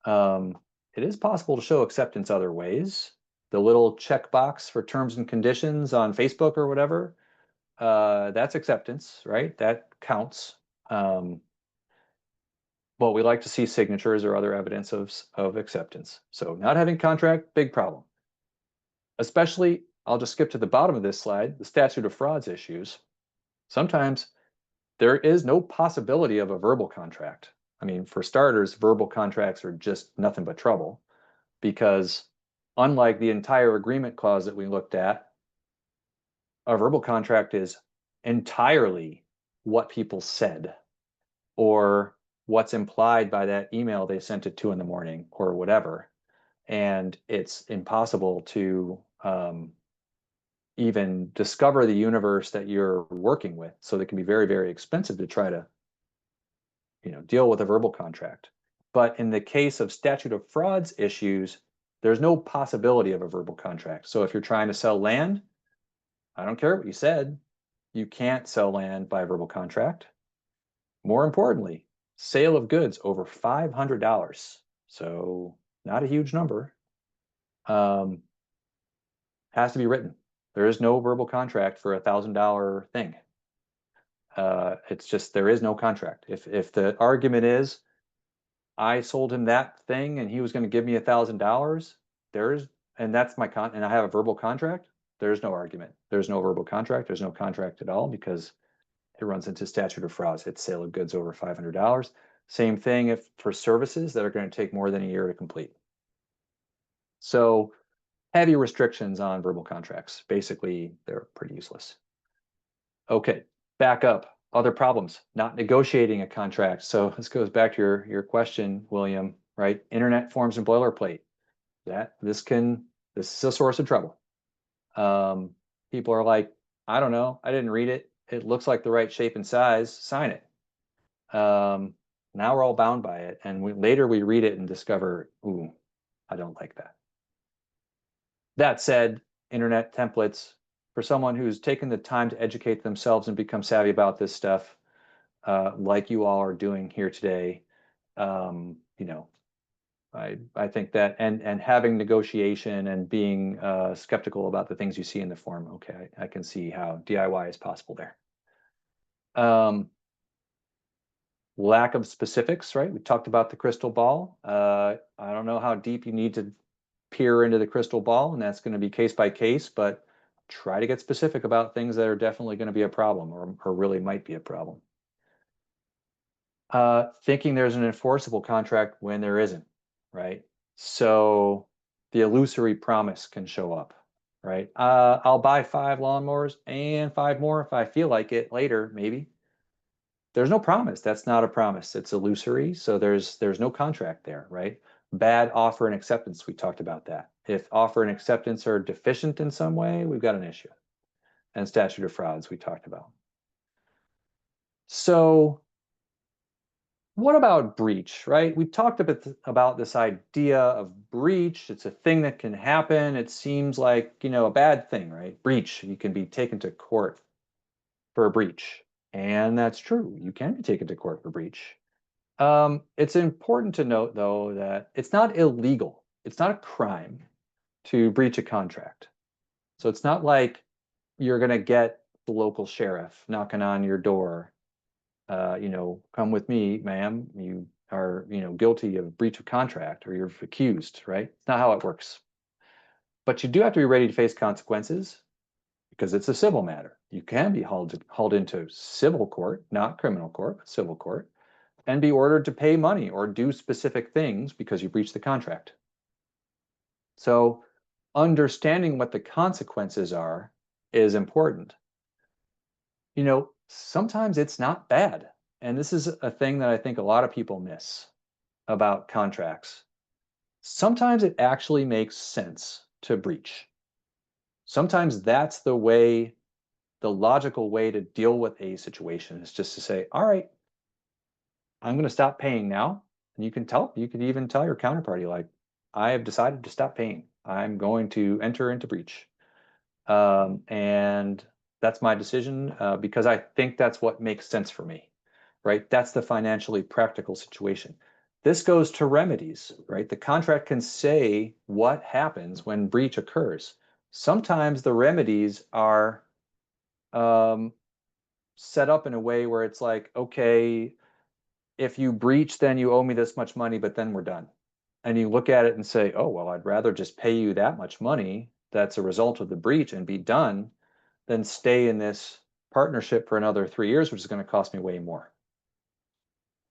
It is possible to show acceptance other ways. The little checkbox for terms and conditions on Facebook or whatever, that's acceptance, right? That counts. But we like to see signatures or other evidence of acceptance. So not having contract, big problem. Especially, I'll just skip to the bottom of this slide, the statute of frauds issues. Sometimes there is no possibility of a verbal contract. I mean, for starters, verbal contracts are just nothing but trouble, because unlike the entire agreement clause that we looked at, a verbal contract is entirely what people said or what's implied by that email they sent at 2 in the morning or whatever. and it's impossible to even discover the universe that you're working with. So it can be very, very expensive to try to, deal with a verbal contract. But in the case of statute of frauds issues, there's no possibility of a verbal contract. So if you're trying to sell land, I don't care what you said, you can't sell land by verbal contract. More importantly, sale of goods over $500. So not a huge number. Has to be written. There is no verbal contract for $1,000 thing. It's just there is no contract. If the argument is I sold him that thing and he was going to give me $1,000, and that's my and I have a verbal contract, there's no argument. There's no verbal contract. There's no contract at all because it runs into statute of frauds. It's sale of goods over $500. Same thing if for services that are going to take more than a year to complete. So heavy restrictions on verbal contracts. Basically, they're pretty useless. Okay, back up. Other problems, not negotiating a contract. So this goes back to your question, William, right? Internet forms and boilerplate. This is a source of trouble. People are like, I don't know, I didn't read it. It looks like the right shape and size, sign it. Now we're all bound by it. And later we read it and discover, ooh, I don't like that. That said, internet templates, for someone who's taken the time to educate themselves and become savvy about this stuff, like you all are doing here today, I think that and having negotiation and being skeptical about the things you see in the form, okay, I can see how DIY is possible there. Lack of specifics, right? We talked about the crystal ball. I don't know how deep you need to peer into the crystal ball, and that's going to be case by case, but try to get specific about things that are definitely going to be a problem or really might be a problem. Thinking there's an enforceable contract when there isn't, right? So the illusory promise can show up, right? I'll buy 5 lawnmowers and 5 more if I feel like it later, maybe. There's no promise. That's not a promise. It's illusory. So there's no contract there, right? Bad offer and acceptance. We talked about that. If offer and acceptance are deficient in some way, we've got an issue. And statute of frauds we talked about. So what about breach, right? We talked a bit about this idea of breach. It's a thing that can happen. It seems like, a bad thing, right? Breach, you can be taken to court for a breach. And that's true. You can be taken to court for breach. It's important to note, though, that it's not illegal. It's not a crime to breach a contract. So it's not like you're going to get the local sheriff knocking on your door, come with me, ma'am. You are, guilty of breach of contract or you're accused, right? It's not how it works. But you do have to be ready to face consequences because it's a civil matter. You can be hauled into civil court, not criminal court, but civil court, and be ordered to pay money or do specific things because you breached the contract. So understanding what the consequences are is important. Sometimes it's not bad. And this is a thing that I think a lot of people miss about contracts. Sometimes it actually makes sense to breach. Sometimes that's the logical way to deal with a situation is just to say, all right, I'm going to stop paying now. And you can even tell your counterparty, like, I have decided to stop paying. I'm going to enter into breach. And that's my decision because I think that's what makes sense for me, right? That's the financially practical situation. This goes to remedies, right? The contract can say what happens when breach occurs. Sometimes the remedies are set up in a way where it's like, okay, if you breach, then you owe me this much money, but then we're done. And you look at it and say, oh, well, I'd rather just pay you that much money that's a result of the breach and be done than stay in this partnership for another 3 years, which is going to cost me way more.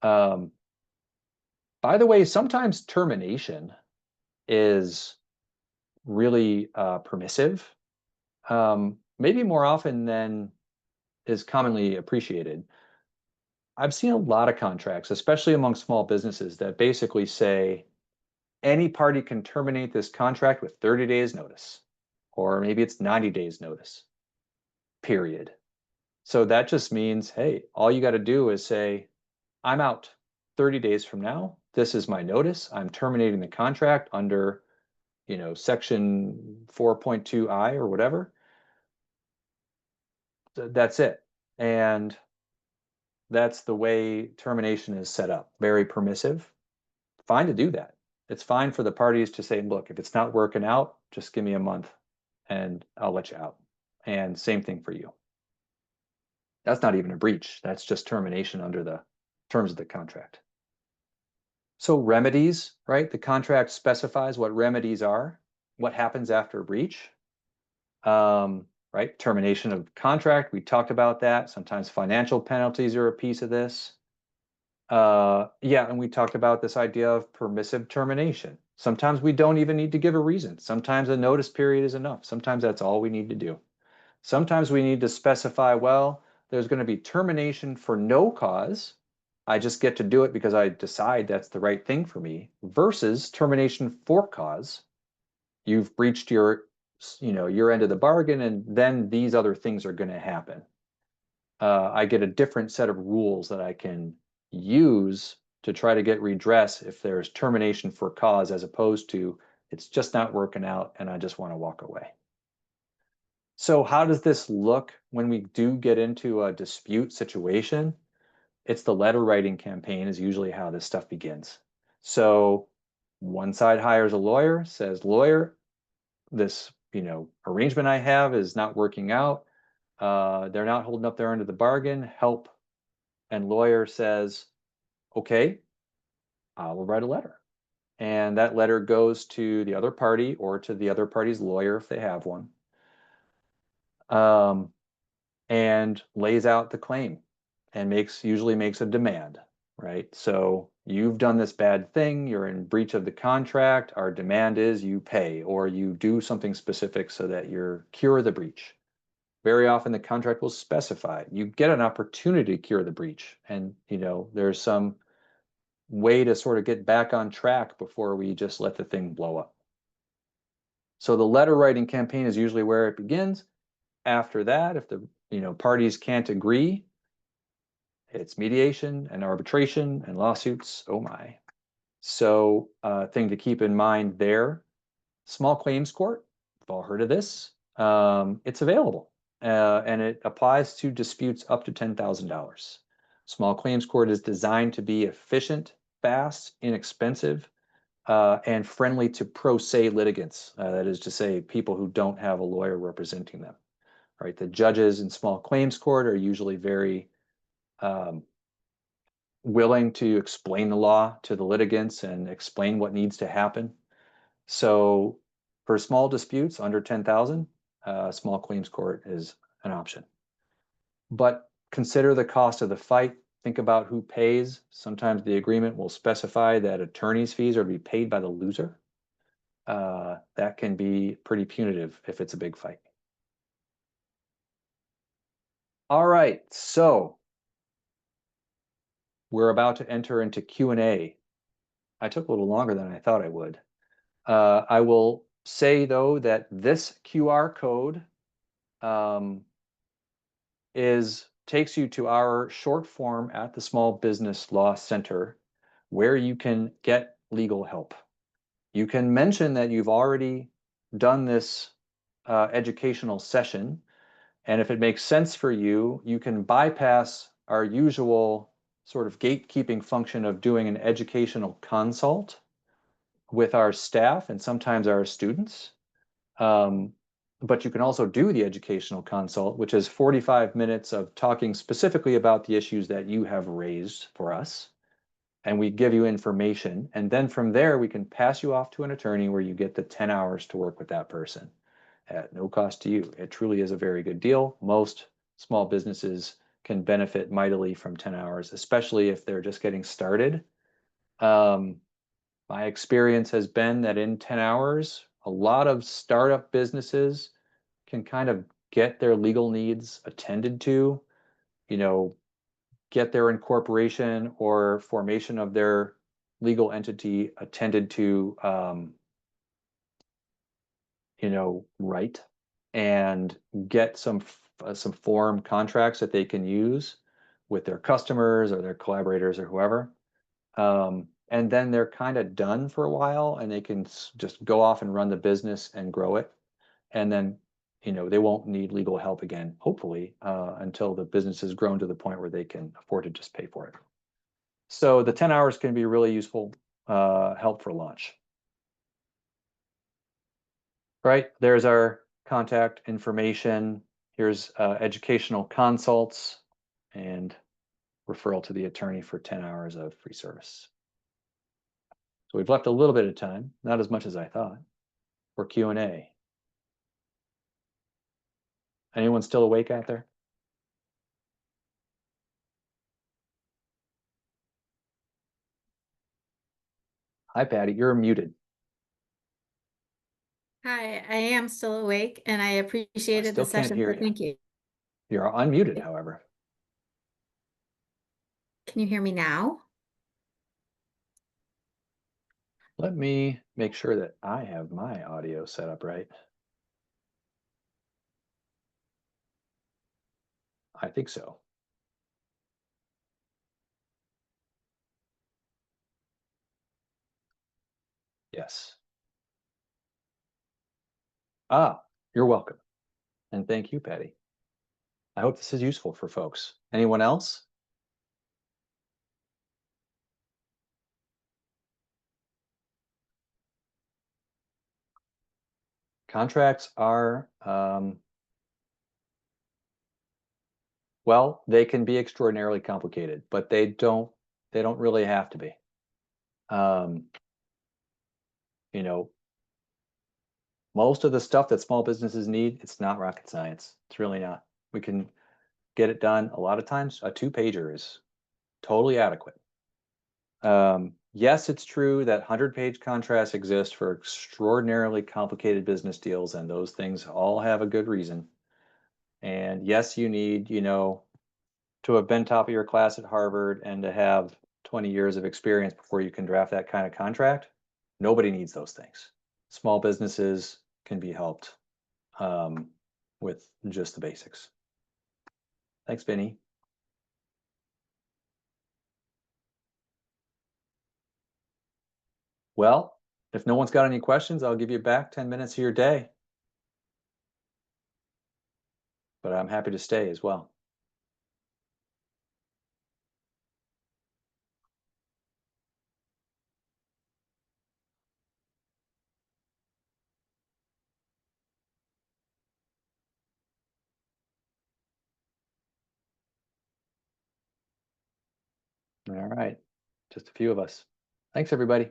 By the way, sometimes termination is really permissive, maybe more often than is commonly appreciated. I've seen a lot of contracts, especially among small businesses, that basically say, any party can terminate this contract with 30 days notice, or maybe it's 90 days notice, period. So that just means, hey, all you got to do is say, I'm out 30 days from now. This is my notice. I'm terminating the contract under, section 4.2I or whatever. That's it. And that's the way termination is set up. Very permissive. Fine to do that. It's fine for the parties to say, look, if it's not working out, just give me a month and I'll let you out. And same thing for you. That's not even a breach. That's just termination under the terms of the contract. So remedies, right? The contract specifies what remedies are, what happens after a breach, right? Termination of contract, we talked about that. Sometimes financial penalties are a piece of this. Yeah, and we talked about this idea of permissive termination. Sometimes we don't even need to give a reason. Sometimes a notice period is enough. Sometimes that's all we need to do. Sometimes we need to specify, well, there's going to be termination for no cause. I just get to do it because I decide that's the right thing for me, versus termination for cause. You've breached your end of the bargain, and then these other things are going to happen. I get a different set of rules that I can use to try to get redress if there's termination for cause, as opposed to it's just not working out and I just want to walk away. So how does this look when we do get into a dispute situation? It's the letter writing campaign is usually how this stuff begins. So one side hires a lawyer, says, lawyer, this arrangement I have is not working out. They're not holding up their end of the bargain. Help. And lawyer says, okay, I will write a letter. And that letter goes to the other party or to the other party's lawyer if they have one, and lays out the claim and usually makes a demand, right? So you've done this bad thing, you're in breach of the contract, our demand is you pay or you do something specific so that you cure the breach. Very often the contract will specify you get an opportunity to cure the breach, and there's some way to sort of get back on track before we just let the thing blow up. So the letter writing campaign is usually where it begins. After that, if the parties can't agree, it's mediation and arbitration and lawsuits. Oh my. So thing to keep in mind there, small claims court, we've all heard of this. It's available and it applies to disputes up to $10,000. Small claims court is designed to be efficient, fast, inexpensive, and friendly to pro se litigants. That is to say, people who don't have a lawyer representing them. Right? The judges in small claims court are usually very willing to explain the law to the litigants and explain what needs to happen. So for small disputes under 10,000, small claims court is an option. But consider the cost of the fight. Think about who pays. Sometimes the agreement will specify that attorney's fees are to be paid by the loser. That can be pretty punitive if it's a big fight. All right, so we're about to enter into Q&A. I took a little longer than I thought I would. I will say, though, that this QR code takes you to our short form at the Small Business Law Center, where you can get legal help. You can mention that you've already done this educational session, and if it makes sense for you, you can bypass our usual sort of gatekeeping function of doing an educational consult with our staff and sometimes our students. But you can also do the educational consult, which is 45 minutes of talking specifically about the issues that you have raised for us. And we give you information. And then from there, we can pass you off to an attorney where you get the 10 hours to work with that person at no cost to you. It truly is a very good deal. Most small businesses can benefit mightily from 10 hours, especially if they're just getting started. My experience has been that in 10 hours, a lot of startup businesses can kind of get their legal needs attended to, get their incorporation or formation of their legal entity attended to, write and get some form contracts that they can use with their customers or their collaborators or whoever. And then they're kind of done for a while, and they can just go off and run the business and grow it. And then, they won't need legal help again, hopefully, until the business has grown to the point where they can afford to just pay for it. So the 10 hours can be really useful help for launch. Right, there's our contact information. Here's educational consults and referral to the attorney for 10 hours of free service. So we've left a little bit of time, not as much as I thought, for Q&A. Anyone still awake out there? Hi, Patty, you're muted. Hi, I am still awake and I I appreciated the still can't session, hear so you. thank you. You're unmuted, however. Can you hear me now? Let me make sure that I have my audio set up right. I think so. Yes. You're welcome. And thank you, Patty. I hope this is useful for folks. Anyone else? Contracts are, well, they can be extraordinarily complicated, but they don't really have to be. Um, you know, most of the stuff that small businesses need, it's not rocket science. It's really not. We can get it done. A lot of times, a two-pager is totally adequate. Yes, it's true that 100-page contracts exist for extraordinarily complicated business deals, and those things all have a good reason. And yes, you need, to have been top of your class at Harvard and to have 20 years of experience before you can draft that kind of contract. Nobody needs those things. Small businesses can be helped with just the basics. Thanks, Vinny. Well, if no one's got any questions, I'll give you back 10 minutes of your day. But I'm happy to stay as well. All right. Just a few of us. Thanks, everybody.